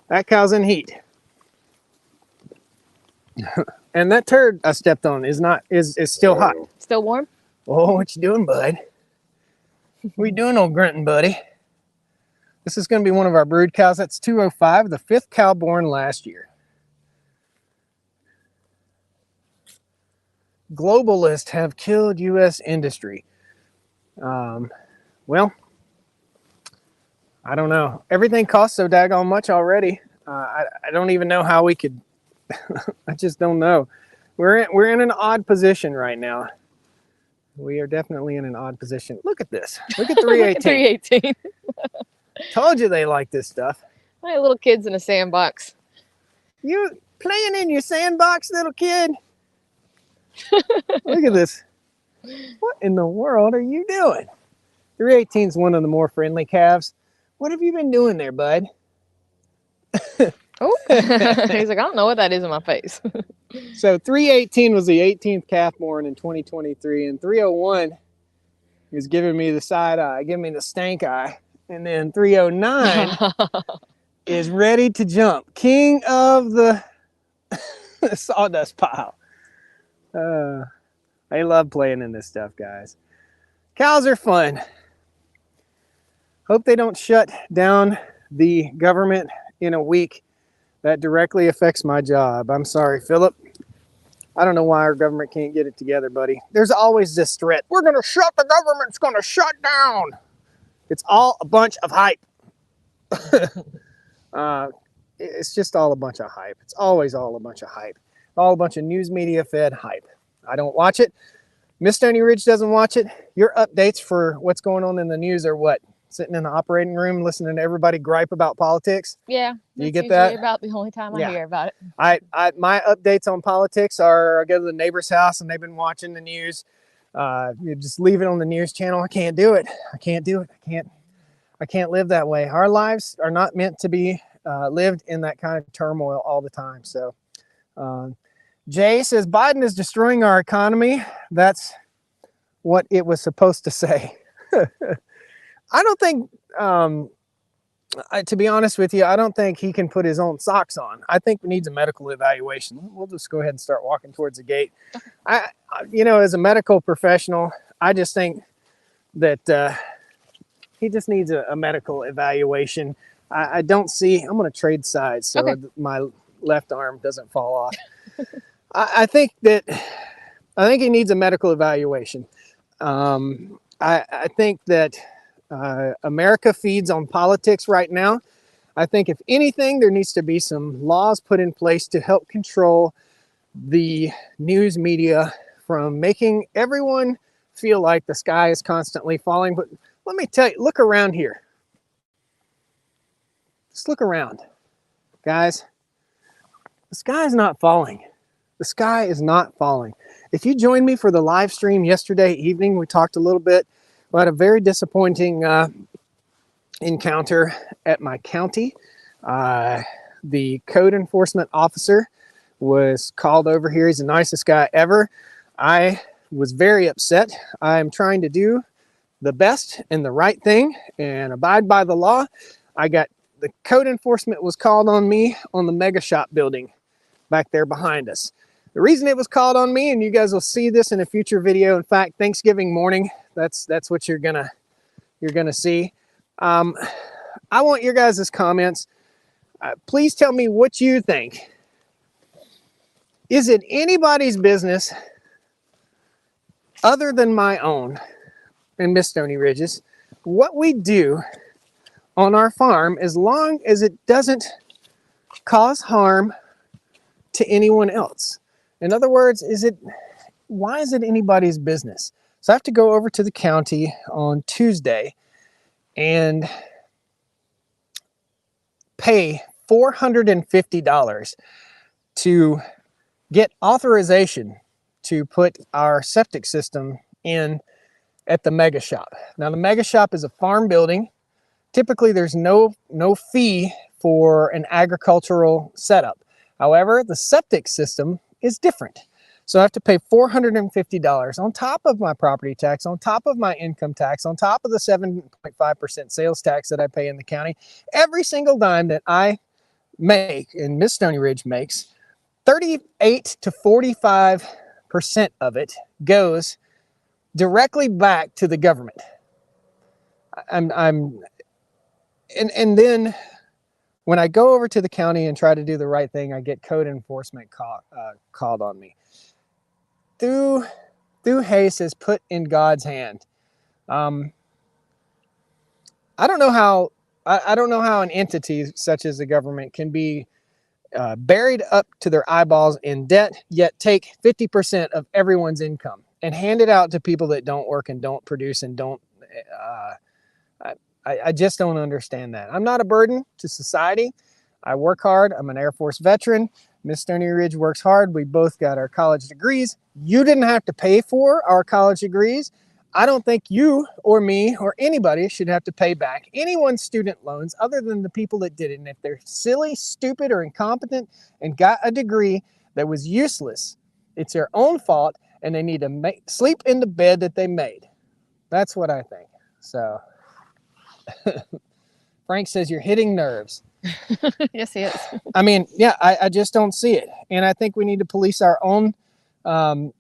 That cow's in heat. And that turd I stepped on is still hot.
Still warm?
Oh, what you doing, bud? What you doing, old grunting buddy? This is going to be one of our brood cows. That's 205, the 5th cow born last year. Globalists have killed U.S. industry. Well, I don't know. Everything costs so daggone much already. I don't even know how we could. I just don't know. We're in an odd position right now. We are definitely in an odd position. Look at this. Look at 318.
318.
Told you they like this stuff.
Like little kids in a sandbox.
You playing in your sandbox, little kid? Look at this. What in the world are you doing? 318 is one of the more friendly calves. What have you been doing there, bud?
Oh, he's like, I don't know what that is in my face.
So 318 was the 18th calf born in 2023, and 301 is giving me the side eye, giving me the stank eye, and then 309 is ready to jump. King of the sawdust pile. I love playing in this stuff, guys. Cows are fun. Hope they don't shut down the government in a week. That directly affects my job. I'm sorry, Philip. I don't know why our government can't get it together, buddy. There's always this threat. We're going to shut the government's going to shut down. It's all a bunch of hype. It's just all a bunch of hype. It's always all a bunch of hype. All a bunch of news media fed hype. I don't watch it. Miss Stony Ridge doesn't watch it. Your updates for what's going on in the news are what? Sitting in the operating room listening to everybody gripe about politics?
Yeah.
You get that?
About the only time I hear about it.
My updates on politics are I go to the neighbor's house and they've been watching the news. You just leave it on the news channel. I can't do it. I can't do it. I can't live that way. Our lives are not meant to be lived in that kind of turmoil all the time. So Jay says Biden is destroying our economy. That's what it was supposed to say. I don't think, to be honest with you, I don't think he can put his own socks on. I think he needs a medical evaluation. We'll just go ahead and start walking towards the gate. As a medical professional, I just think that he just needs a medical evaluation. I don't see. I'm going to trade sides so
Okay.
my left arm doesn't fall off. I think he needs a medical evaluation. I think that America feeds on politics right now. I think if anything, there needs to be some laws put in place to help control the news media from making everyone feel like the sky is constantly falling. But let me tell you, look around here. Just look around, guys. The sky is not falling. The sky is not falling. If you joined me for the live stream yesterday evening, we talked a little bit about a very disappointing encounter at my county. The code enforcement officer was called over here. He's the nicest guy ever. I was very upset. I'm trying to do the best and the right thing and abide by the law. The code enforcement was called on me on the mega shop building back there behind us. The reason it was called on me, and you guys will see this in a future video. In fact, Thanksgiving morning, that's what you're gonna see. I want your guys' comments. Please tell me what you think. Is it anybody's business other than my own in Miss Stony Ridges what we do on our farm, as long as it doesn't cause harm to anyone else? In other words, why is it anybody's business? So I have to go over to the county on Tuesday and pay $450 to get authorization to put our septic system in at the mega shop. Now, the mega shop is a farm building. Typically, there's no fee for an agricultural setup. However, the septic system is different. So I have to pay $450 on top of my property tax, on top of my income tax, on top of the 7.5% sales tax that I pay in the county. Every single dime that I make, and Miss Stony Ridge makes, 38 to 45% of it goes directly back to the government. And then when I go over to the county and try to do the right thing, I get code enforcement called on me. Through haste is put in God's hand. I don't know how an entity such as the government can be buried up to their eyeballs in debt, yet take 50% of everyone's income and hand it out to people that don't work and don't produce and don't. I just don't understand that. I'm not a burden to society. I work hard. I'm an Air Force veteran. Miss Stony Ridge works hard. We both got our college degrees. You didn't have to pay for our college degrees. I don't think you or me or anybody should have to pay back anyone's student loans other than the people that did it. And if they're silly, stupid, or incompetent and got a degree that was useless, it's their own fault, and they need to sleep in the bed that they made. That's what I think. So Frank says you're hitting nerves.
Yes, he is.
I mean, yeah, I just don't see it. And I think we need to police our own. I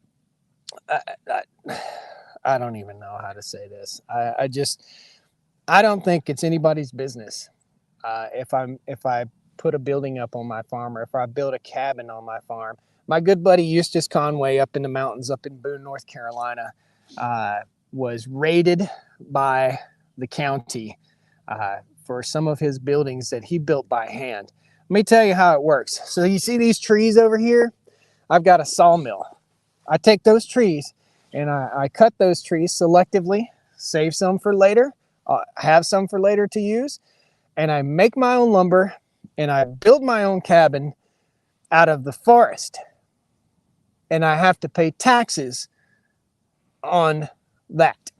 don't even know how to say this. I don't think it's anybody's business. If I put a building up on my farm, or if I build a cabin on my farm. My good buddy Eustace Conway up in the mountains up in Boone, North Carolina, was raided by the county for some of his buildings that he built by hand. Let me tell you how it works. So you see these trees over here? I've got a sawmill. I take those trees and I cut those trees selectively, save some for later, have some for later to use, and I make my own lumber and I build my own cabin out of the forest. And I have to pay taxes on that.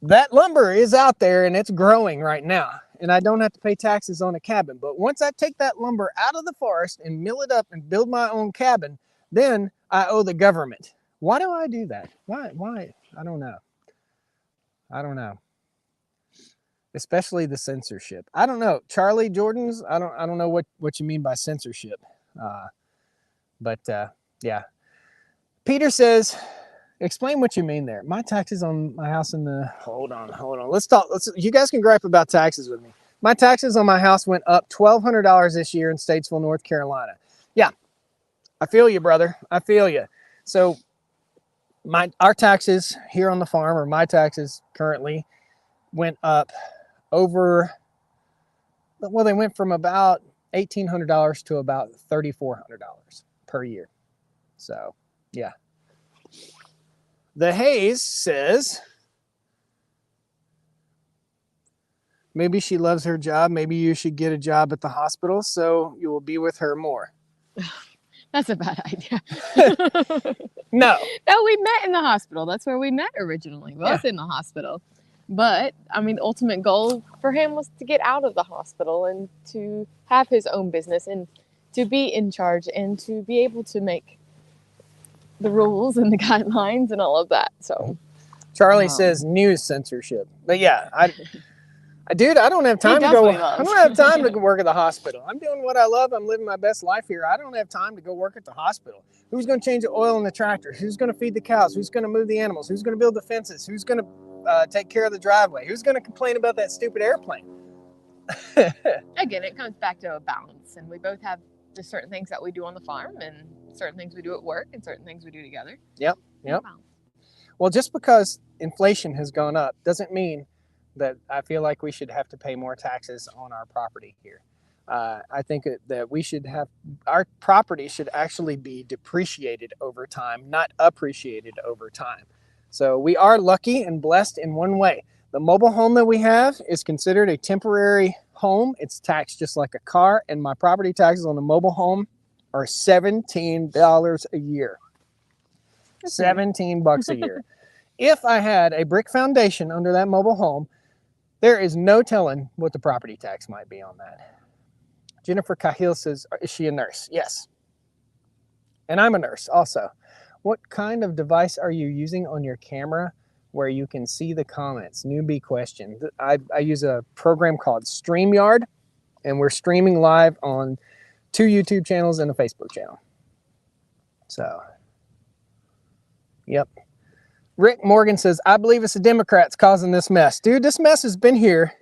That lumber is out there and it's growing right now. And I don't have to pay taxes on a cabin. But once I take that lumber out of the forest and mill it up and build my own cabin, then I owe the government. Why do I do that? Why? I don't know. Especially the censorship. I don't know. Charlie Jordan's, I don't know what you mean by censorship. But yeah. Peter says, Explain what you mean there. My taxes on my house in the, hold on. Let's talk. You guys can gripe about taxes with me. My taxes on my house went up $1,200 this year in Statesville, North Carolina. Yeah, I feel you, brother. I feel you. So our taxes here on the farm, or my taxes currently, went up over, well, they went from about $1,800 to about $3,400 per year. So, yeah. The Hayes says, maybe she loves her job. Maybe you should get a job at the hospital so you will be with her more.
That's a bad idea.
No.
No, we met in the hospital. That's where we met originally. Was in the hospital. But, I mean, the ultimate goal for him was to get out of the hospital and to have his own business and to be in charge and to be able to make the rules and the guidelines and all of that. So
Charlie says news censorship. But yeah, dude, I don't have time to go. I don't have time to work at the hospital. I'm doing what I love. I'm living my best life here. I don't have time to go work at the hospital. Who's going to change the oil in the tractor? Who's going to feed the cows? Who's going to move the animals? Who's going to build the fences? Who's going to take care of the driveway? Who's going to complain about that stupid airplane?
Again, it comes back to a balance, and we both have just certain things that we do on the farm and certain things we do at work and certain things we do together.
Yep. Well, just because inflation has gone up doesn't mean that I feel like we should have to pay more taxes on our property here. I think that we should have, our property should actually be depreciated over time, not appreciated over time. So we are lucky and blessed in one way. The mobile home that we have is considered a temporary home. It's taxed just like a car, and my property taxes on the mobile home are $17 a year. $17 a year. If I had a brick foundation under that mobile home, there is no telling what the property tax might be on that. Jennifer Cahill says, is she a nurse? Yes. And I'm a nurse also. What kind of device are you using on your camera where you can see the comments? Newbie question. I use a program called StreamYard, and we're streaming live on 2 YouTube channels and a Facebook channel. So, yep. Rick Morgan says, I believe it's the Democrats causing this mess. Dude, this mess has been here.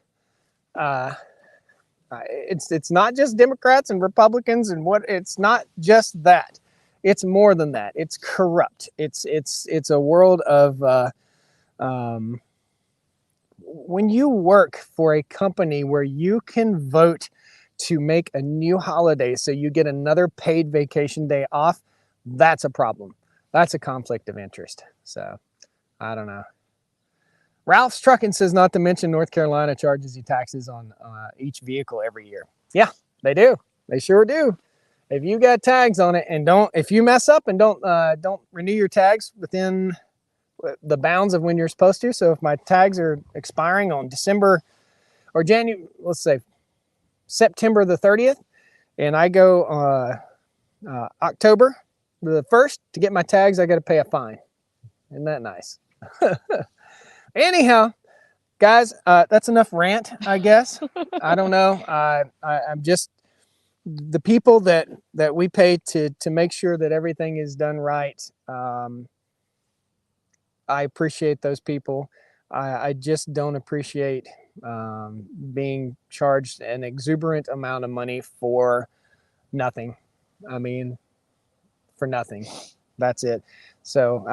It's not just Democrats and Republicans and it's not just that. It's more than that. It's corrupt. It's a world of when you work for a company where you can vote to make a new holiday so you get another paid vacation day off, that's a problem. That's a conflict of interest. So I don't know. Ralph's Trucking says, not to mention North Carolina charges you taxes on each vehicle every year. Yeah, they do. They sure do. If you got tags on it and if you mess up and don't renew your tags within the bounds of when you're supposed to. So if my tags are expiring on December or January, let's say September the 30th, and I go October the 1st to get my tags, I got to pay a fine. Isn't that nice? Anyhow, guys, that's enough rant, I guess. I don't know. I'm just the people that we pay to make sure that everything is done right. I appreciate those people. I just don't appreciate being charged an exuberant amount of money for nothing. I mean, for nothing. That's it. So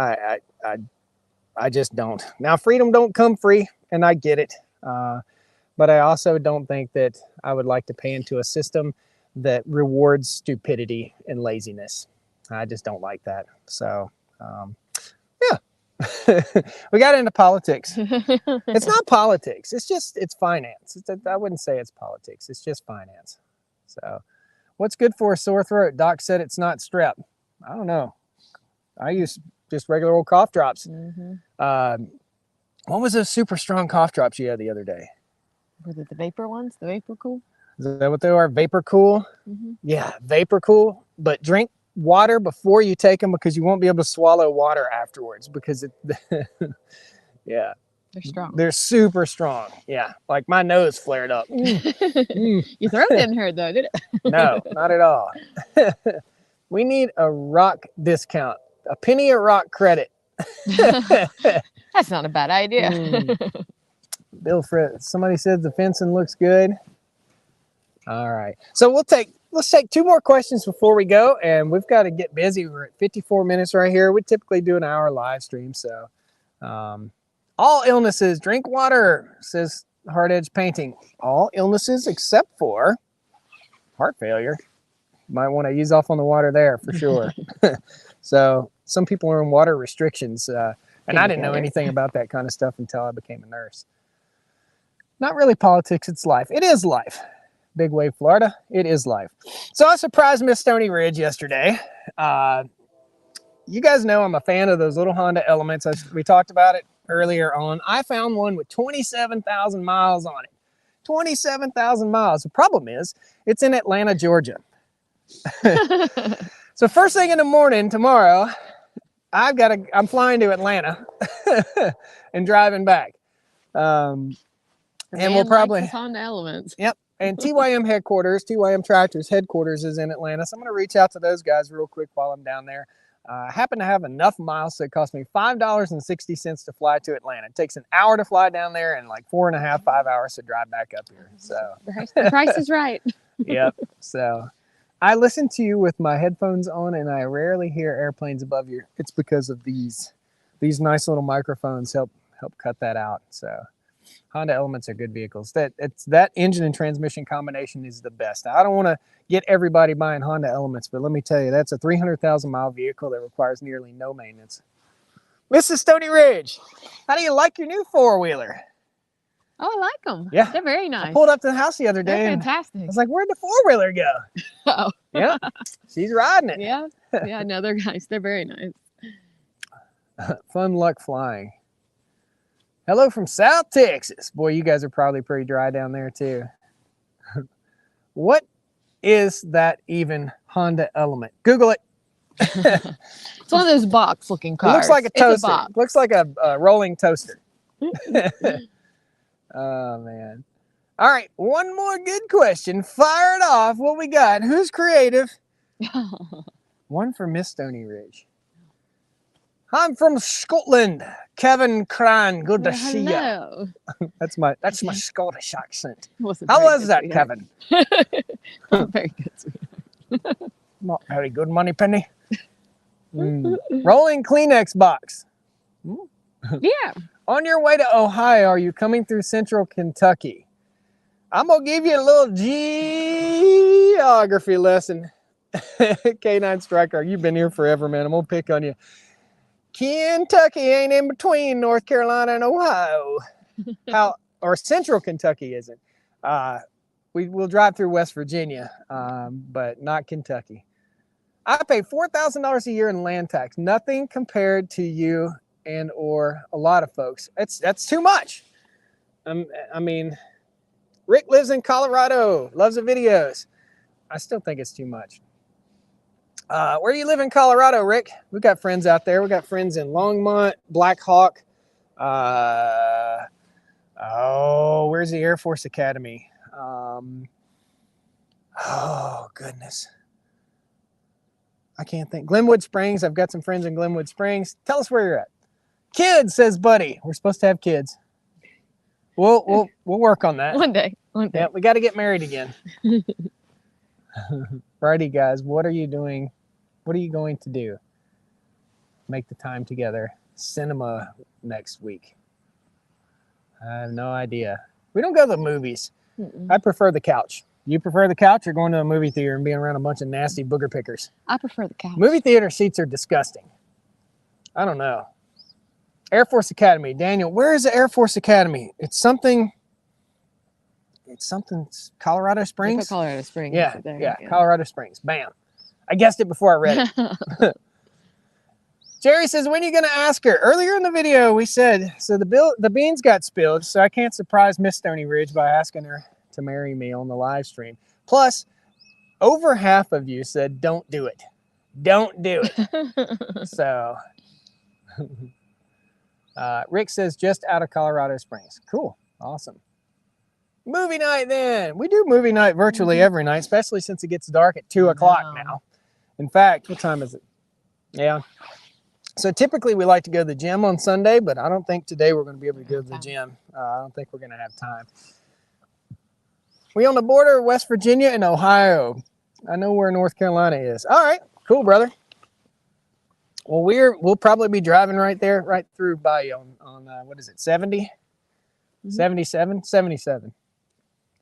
I just don't. Now, freedom don't come free, and I get it. But I also don't think that I would like to pay into a system that rewards stupidity and laziness. I just don't like that. So, yeah. We got into politics. It's not politics. It's finance. I wouldn't say it's politics. It's just finance. So, what's good for a sore throat? Doc said it's not strep. I don't know. I use just regular old cough drops. Mm-hmm. What was those super strong cough drops you had the other day?
Was it the vapor ones? The Vapor Cool?
Is that what they are? Vapor Cool? Mm-hmm. Yeah, Vapor Cool. But drink water before you take them because you won't be able to swallow water afterwards because yeah.
They're strong.
They're super strong. Yeah. Like my nose flared up.
Your throat didn't hurt though, did it?
No, not at all. We need a rock discount. A penny a rock credit.
That's not a bad idea.
Bill Fritz. Somebody said the fencing looks good. All right. So let's take 2 more questions before we go, and we've got to get busy. We're at 54 minutes right here. We typically do an hour live stream. So all illnesses, drink water, says Hard Edge Painting. All illnesses except for heart failure. Might want to ease off on the water there for sure. So some people are in water restrictions, and I didn't know anything about that kind of stuff until I became a nurse. Not really politics, it's life. It is life. Big Wave, Florida, it is life. So I surprised Miss Stony Ridge yesterday. You guys know I'm a fan of those little Honda Elements. We talked about it earlier on. I found one with 27,000 miles on it. 27,000 miles. The problem is, it's in Atlanta, Georgia. So first thing in the morning tomorrow, I'm flying to Atlanta and driving back. And we'll probably
Honda Elements.
Yep. And TYM headquarters, TYM Tractors headquarters is in Atlanta. So I'm going to reach out to those guys real quick while I'm down there. I happen to have enough miles, so it cost me $5.60 to fly to Atlanta. It takes an hour to fly down there and like 4.5, 5 hours to drive back up here. So
the price is right.
Yep. So I listen to you with my headphones on, and I rarely hear airplanes above you. It's because of these nice little microphones help cut that out. So Honda Elements are good vehicles. That engine and transmission combination is the best. Now, I don't want to get everybody buying Honda Elements, but let me tell you, that's a 300,000 mile vehicle that requires nearly no maintenance. Mrs. Stony Ridge, how do you like your new 4-wheeler?
Oh, I like them.
Yeah,
they're very nice.
I pulled up to the house the other day.
They're fantastic.
I was like, "Where'd the 4-wheeler go?"
Oh,
yeah, she's riding it.
Yeah. No, they're nice. They're very nice.
Fun luck flying. Hello from South Texas. Boy, you guys are probably pretty dry down there too. What is that even Honda Element? Google it.
It's one of those box-looking cars.
It looks like a toaster. Looks like a rolling toaster. Oh, man. All right, one more good question. Fire it off. What we got? Who's creative? One for Miss Stony Ridge. I'm from Scotland. Kevin Cran. Good to see you. That's my Scottish accent. How was that, Kevin?
Not very good, sweetheart.
Not very good, Moneypenny. Rolling Kleenex box.
Yeah.
On your way to Ohio, are you coming through central Kentucky? I'm going to give you a little geography lesson. K9 Striker, you've been here forever, man. I'm going to pick on you. Kentucky ain't in between North Carolina and Ohio. Or central Kentucky isn't. We'll drive through West Virginia, but not Kentucky. I pay $4,000 a year in land tax. Nothing compared to you and or a lot of folks. That's too much. I mean, Rick lives in Colorado, loves the videos. I still think it's too much. Where do you live in Colorado, Rick? We've got friends out there. We've got friends in Longmont, Black Hawk. Where's the Air Force Academy? Oh, goodness. I can't think. Glenwood Springs. I've got some friends in Glenwood Springs. Tell us where you're at. Kids, says Buddy. We're supposed to have kids. We'll work on that.
One day.
Yeah, we got to get married again. Righty, guys. What are you doing? What are you going to do? Make the time together. Cinema next week. I have no idea. We don't go to the movies. I prefer the couch. You prefer the couch or going to a movie theater and being around a bunch of nasty booger pickers?
I prefer the couch.
Movie theater seats are disgusting. I don't know. Air Force Academy. Daniel, where is the Air Force Academy? It's something Colorado Springs?
Colorado Springs.
Yeah, Colorado Springs. Bam. I guessed it before I read it. Jerry says, when are you going to ask her? Earlier in the video, we said, so the beans got spilled, so I can't surprise Miss Stony Ridge by asking her to marry me on the live stream. Plus, over half of you said, don't do it. Don't do it. So, Rick says, just out of Colorado Springs. Cool. Awesome. Movie night then. We do movie night virtually every night, especially since it gets dark at 2 o'clock now. In fact, what time is it? Yeah. So typically we like to go to the gym on Sunday, but I don't think today we're going to be able to go to the gym. I don't think we're going to have time. We on the border of West Virginia and Ohio. I know where North Carolina is. All right, cool, brother. Well, we'll probably be driving right there, right through by you on what is it, 70? 77? 77.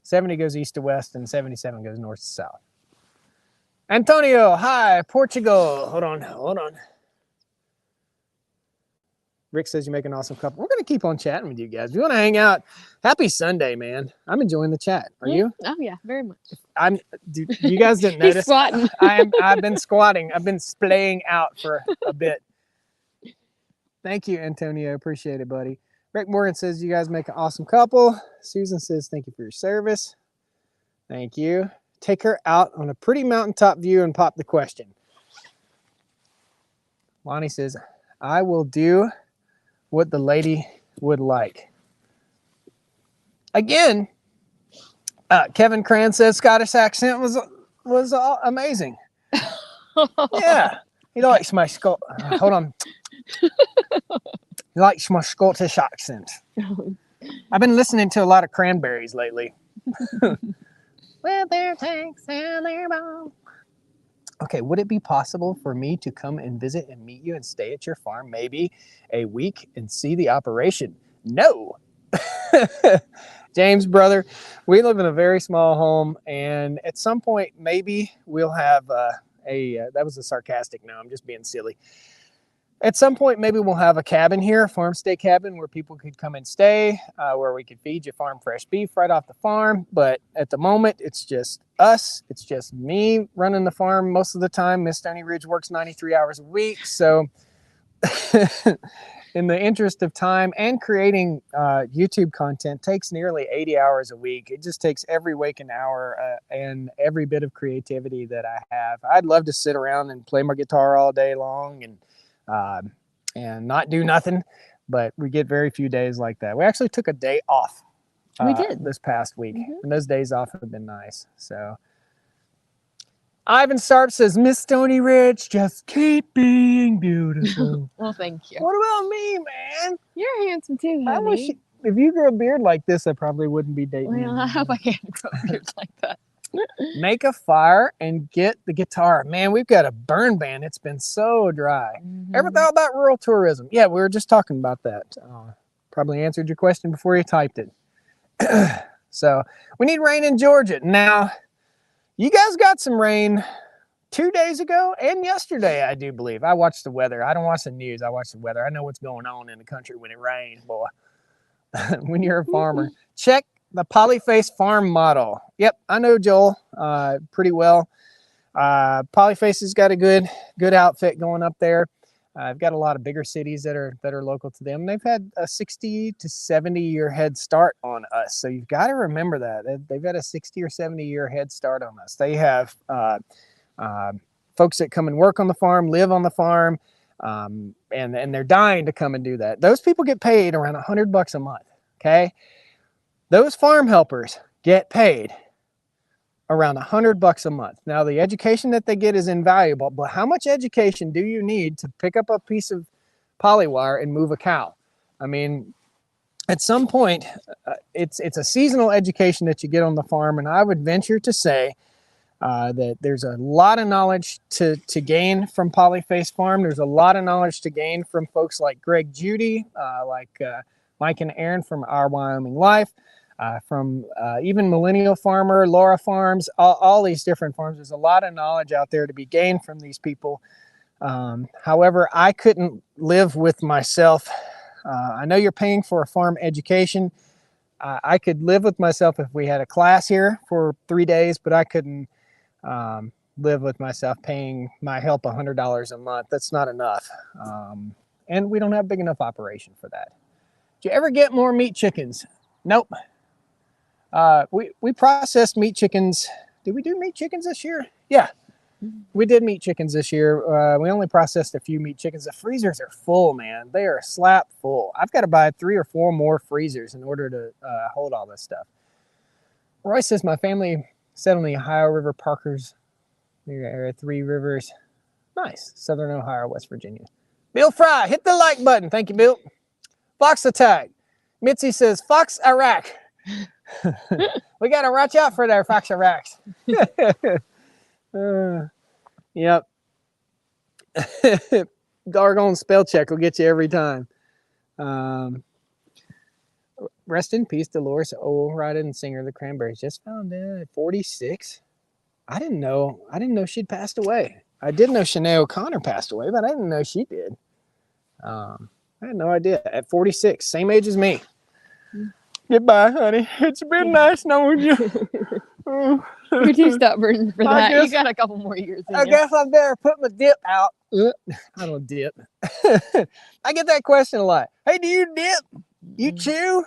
70 goes east to west and 77 goes north to south. Antonio, hi, Portugal. Hold on. Rick says you make an awesome couple. We're going to keep on chatting with you guys. If you want to hang out, happy Sunday, man. I'm enjoying the chat. Are you?
Oh, yeah, very much.
You guys didn't notice.
He's squatting.
I've been squatting. I've been splaying out for a bit. Thank you, Antonio. Appreciate it, buddy. Rick Morgan says you guys make an awesome couple. Susan says thank you for your service. Thank you. Take her out on a pretty mountaintop view and pop the question. Lonnie says, I will do what the lady would like. Again, Kevin Cran says Scottish accent was amazing. Yeah, he likes my hold on. He likes my Scottish accent. I've been listening to a lot of Cranberries lately. With their tanks and their bombs. Okay, would it be possible for me to come and visit and meet you and stay at your farm maybe a week and see the operation? No. James, brother, we live in a very small home, and at some point maybe we'll have that was a sarcastic, no, I'm just being silly. At some point, maybe we'll have a cabin here, a farm stay cabin where people could come and stay, where we could feed you farm fresh beef right off the farm. But at the moment, it's just us. It's just me running the farm most of the time. Miss Stony Ridge works 93 hours a week. So in the interest of time and creating YouTube content takes nearly 80 hours a week. It just takes every waking hour and every bit of creativity that I have. I'd love to sit around and play my guitar all day long and not do nothing, but we get very few days like that. We actually took a day off.
We did
this past week, and those days off have been nice. So, Ivan Starp says, Miss Stony Ridge, just keep being beautiful.
Well, thank you.
What about me, man?
You're handsome too, honey.
I wish if you grew a beard like this, I probably wouldn't be dating you.
Well, I hope I can't grow a beard like that.
Make a fire and get the guitar. Man, we've got a burn ban. It's been so dry. Ever thought about rural tourism? Yeah, we were just talking about that. Probably answered your question before you typed it. So we need rain in Georgia. Now, you guys got some rain 2 days ago and yesterday, I do believe. I watched the weather. I don't watch the news. I watch the weather. I know what's going on in the country when it rains, boy. When you're a farmer. Check the Polyface farm model. Yep, I know Joel pretty well. Polyface has got a good outfit going up there. I've got a lot of bigger cities that are local to them. They've had a 60 to 70 year head start on us. So you've got to remember that. They've had a 60 or 70 year head start on us. They have folks that come and work on the farm, live on the farm, and they're dying to come and do that. Those people get paid around $100 a month, okay? Those farm helpers get paid around $100 a month. Now, the education that they get is invaluable, but how much education do you need to pick up a piece of polywire and move a cow? I mean, at some point, it's a seasonal education that you get on the farm, and I would venture to say that there's a lot of knowledge to gain from Polyface Farm. There's a lot of knowledge to gain from folks like Greg Judy, like Mike and Aaron from Our Wyoming Life, from even Millennial Farmer, Laura Farms, all these different farms. There's a lot of knowledge out there to be gained from these people. However, I couldn't live with myself. I know you're paying for a farm education. I could live with myself if we had a class here for 3 days, but I couldn't live with myself paying my help $100 a month. That's not enough. And we don't have a big enough operation for that. Did you ever get more meat chickens? Nope. We processed meat chickens. Did we do meat chickens this year? Yeah, we did meat chickens this year. We only processed a few meat chickens. The freezers are full, man. They are slap full. I've got to buy 3 or 4 more freezers in order to hold all this stuff. Roy says my family settled in the Ohio River Parkers area, 3 Rivers. Nice. Southern Ohio, West Virginia. Bill Fry, hit the like button. Thank you, Bill. Fox attack. Mitzi says, Fox Iraq. We got to watch out for their Fox Iraqs. Yep. Doggone spell check will get you every time. Rest in peace, Dolores O'Riordan and singer of the Cranberries. Just found out at 46. I didn't know she'd passed away. I did know Sinead O'Connor passed away, but I didn't know she did. I had no idea. At 46, same age as me. Goodbye, honey. It's been nice knowing you.
You're too stubborn for that. You got a couple more years in
I guess I better put my dip out. I don't dip. I get that question a lot. Hey, do you dip? You chew?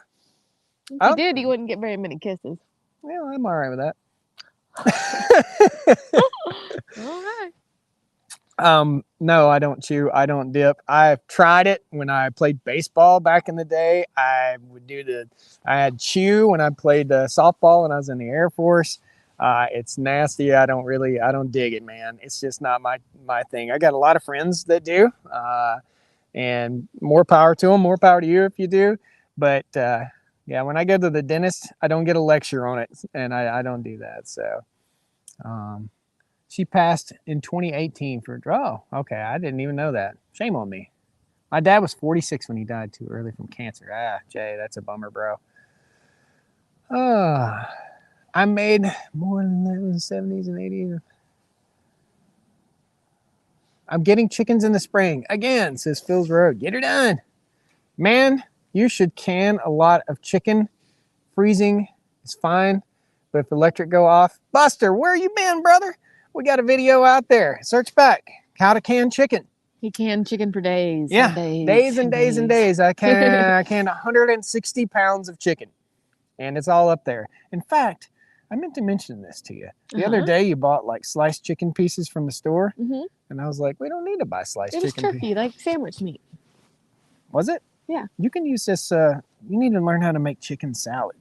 If you did, you wouldn't get very many kisses.
Well, I'm all right with that.
All right.
No, I don't chew. I don't dip. I've tried it when I played baseball back in the day. I had chew when I played softball when I was in the Air Force. It's nasty. I don't dig it, man. It's just not my thing. I got a lot of friends that do, and more power to them, more power to you if you do. But, yeah, when I go to the dentist, I don't get a lecture on it, and I don't do that. So, she passed in 2018 for a draw. Okay, I didn't even know that. Shame on me. My dad was 46 when he died too early from cancer. Jay, that's a bummer, bro. I made more than that in the 70s and 80s. I'm getting chickens in the spring. Again, says Phil's Road. Get her done. Man, you should can a lot of chicken. Freezing is fine, but if the electric go off, Buster, where you been, brother? We got a video out there. Search back. How to can chicken.
He canned chicken for days.
Yeah, days and days and days. I canned 160 pounds of chicken, and it's all up there. In fact, I meant to mention this to you. The other day, you bought like sliced chicken pieces from the store, and I was like, we don't need to buy sliced chicken.
It was turkey, like sandwich meat.
Was it?
Yeah.
You can use this. You need to learn how to make chicken salad.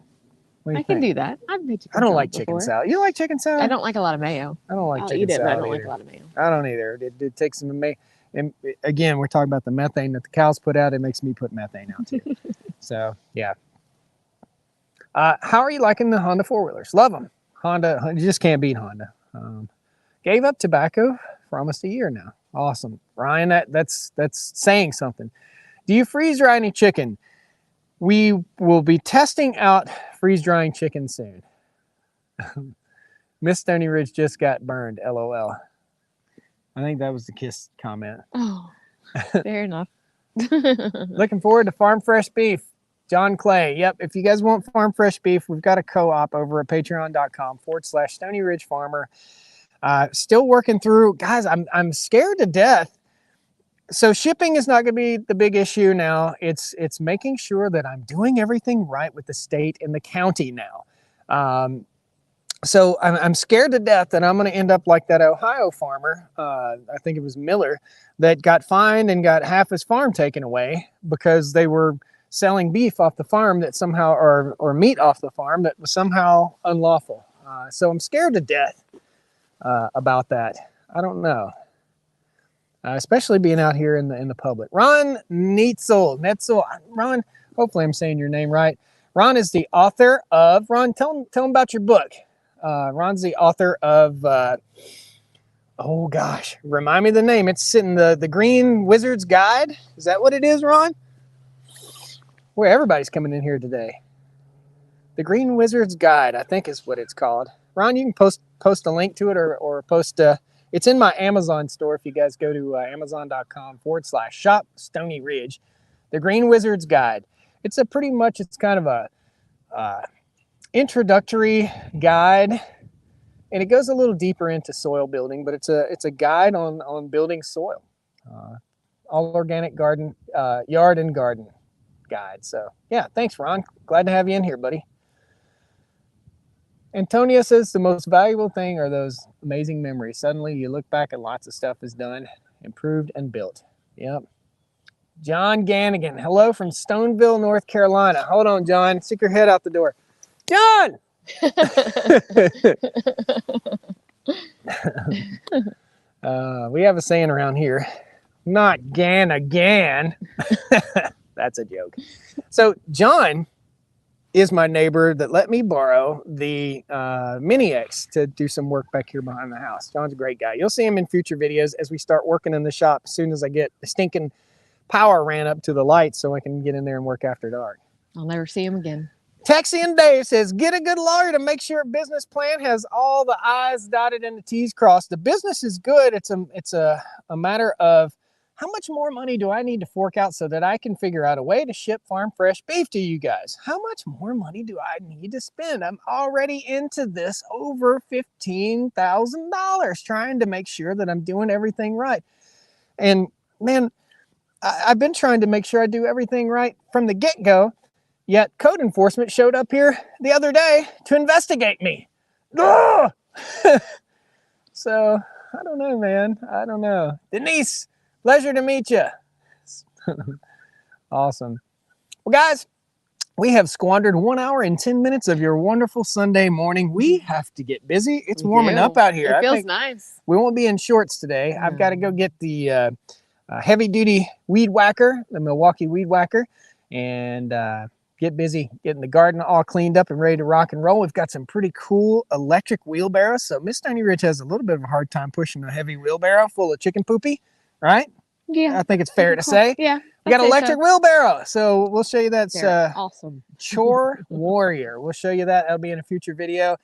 I can do that. I've made chicken
I don't
salad
like chicken salad. You like chicken salad?
I don't like a lot of mayo.
I don't like
I'll
chicken
eat it,
salad
but I don't
either.
like a lot of mayo.
I don't either. It takes some mayo. And again, we're talking about the methane that the cows put out. It makes me put methane out too. So, yeah. How are you liking the Honda four-wheelers? Love them. Honda, you just can't beat Honda. Gave up tobacco for almost a year now. Awesome. Ryan, that's saying something. Do you freeze dry any chicken? We will be testing out freeze drying chicken soon. Miss Stony Ridge just got burned. LOL. I think that was the kiss comment.
Oh, fair enough.
Looking forward to farm fresh beef. John Clay. Yep. If you guys want farm fresh beef, we've got a co-op over at patreon.com/Stony Ridge Farmer. Still working through, guys. I'm scared to death. So shipping is not going to be the big issue now. It's making sure that I'm doing everything right with the state and the county now. So I'm scared to death that I'm going to end up like that Ohio farmer. I think it was Miller that got fined and got half his farm taken away because they were selling beef off the farm that somehow, or meat off the farm that was somehow unlawful. So I'm scared to death about that. I don't know. Especially being out here in the public. Ron Netzel. Ron, hopefully I'm saying your name right. Ron is the author of, Ron, tell him about your book. Ron's the author of, oh gosh, remind me the name. It's in the Green Wizard's Guide. Is that what it is, Ron? Where everybody's coming in here today. The Green Wizard's Guide, I think is what it's called. Ron, you can post a link to it or post it's in my Amazon store. If you guys go to amazon.com/shop Stony Ridge, the Green Wizard's Guide. It's kind of a introductory guide, and it goes a little deeper into soil building, but it's a guide on building soil. All organic garden, yard and garden guide. So yeah, thanks, Ron. Glad to have you in here, buddy. Antonia says the most valuable thing are those amazing memories. Suddenly you look back and lots of stuff is done, improved, and built. Yep. John Gannigan. Hello from Stoneville, North Carolina. Hold on, John. Stick your head out the door. John! We have a saying around here. Not Gan again. That's a joke. So John is my neighbor that let me borrow the Mini X to do some work back here behind the house. John's a great guy. You'll see him in future videos as we start working in the shop as soon as I get the stinking power ran up to the lights so I can get in there and work after dark.
I'll never see him again.
Texian Dave says, get a good lawyer to make sure a business plan has all the I's dotted and the T's crossed. The business is good. It's a matter of how much more money do I need to fork out so that I can figure out a way to ship farm fresh beef to you guys? How much more money do I need to spend? I'm already into this over $15,000 trying to make sure that I'm doing everything right. And man, I've been trying to make sure I do everything right from the get-go. Yet code enforcement showed up here the other day to investigate me. So I don't know, man. I don't know. Denise, pleasure to meet you. Awesome. Well, guys, we have squandered 1 hour and 10 minutes of your wonderful Sunday morning. We have to get busy. It's warming up out here.
It feels nice.
We won't be in shorts today. I've got to go get the heavy duty weed whacker, the Milwaukee weed whacker, and get busy getting the garden all cleaned up and ready to rock and roll. We've got some pretty cool electric wheelbarrows. So Miss Stony Ridge has a little bit of a hard time pushing a heavy wheelbarrow full of chicken poopy, right?
Yeah.
I think it's fair to say.
Yeah.
We got an electric wheelbarrow. So we'll show you that's
awesome.
Chore Warrior. We'll show you that. That'll be in a future video.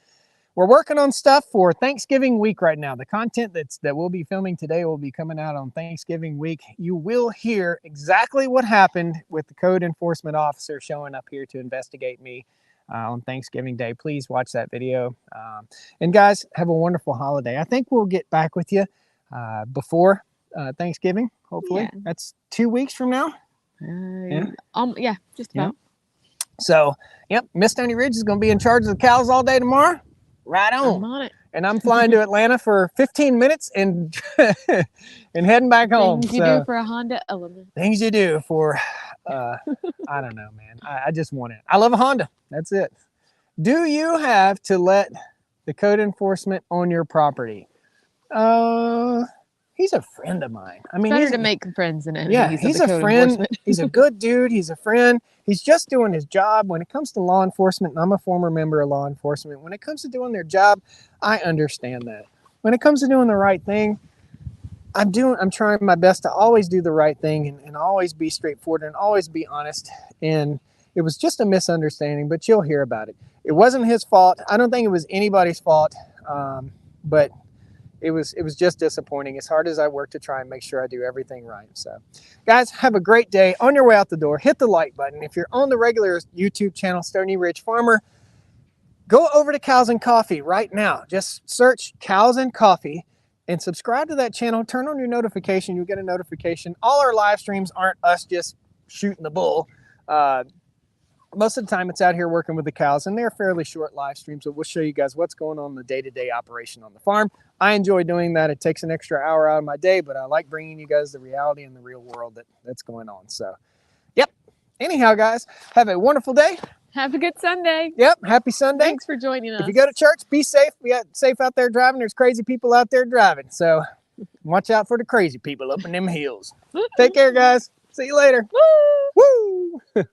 We're working on stuff for Thanksgiving week right now. The content that we'll be filming today will be coming out on Thanksgiving week. You will hear exactly what happened with the code enforcement officer showing up here to investigate me on Thanksgiving Day. Please watch that video. And guys, have a wonderful holiday. I think we'll get back with you before Thanksgiving, hopefully. Yeah. That's 2 weeks from now.
Yeah, just about.
Yeah. So, yep, Miss Stony Ridge is going to be in charge of the cows all day tomorrow. Right on.
I'm on it.
And I'm flying to Atlanta for 15 minutes and and heading back home.
Things you do for a Honda Element.
Things you do for, I don't know, man. I just want it. I love a Honda. That's it. Do you have to let the code enforcement on your property? He's a friend of mine. I mean,
better to make friends than enemies.
Yeah, he's a friend. He's a good dude. He's a friend. He's just doing his job. When it comes to law enforcement, and I'm a former member of law enforcement, when it comes to doing their job, I understand that. When it comes to doing the right thing, I'm trying my best to always do the right thing and always be straightforward and always be honest. And it was just a misunderstanding, but you'll hear about it. It wasn't his fault. I don't think it was anybody's fault, but it was just disappointing as hard as I work to try and make sure I do everything right. So guys, have a great day. On your way out the door, hit the like button. If you're on the regular YouTube channel, Stony Ridge Farmer, go over to Cows and Coffee right now. Just search Cows and Coffee and subscribe to that channel. Turn on your notification. You'll get a notification. All our live streams aren't us just shooting the bull. Most of the time it's out here working with the cows, and they're fairly short live streams, so we'll show you guys what's going on in the day-to-day operation on the farm. I enjoy doing that. It takes an extra hour out of my day, but I like bringing you guys the reality and the real world that's going on. So, yep. Anyhow, guys, have a wonderful day.
Have a good Sunday.
Yep. Happy Sunday.
Thanks for joining us.
If you go to church, be safe. Be safe out there driving. There's crazy people out there driving. So watch out for the crazy people up in them hills. Take care, guys. See you later.
Woo!
Woo!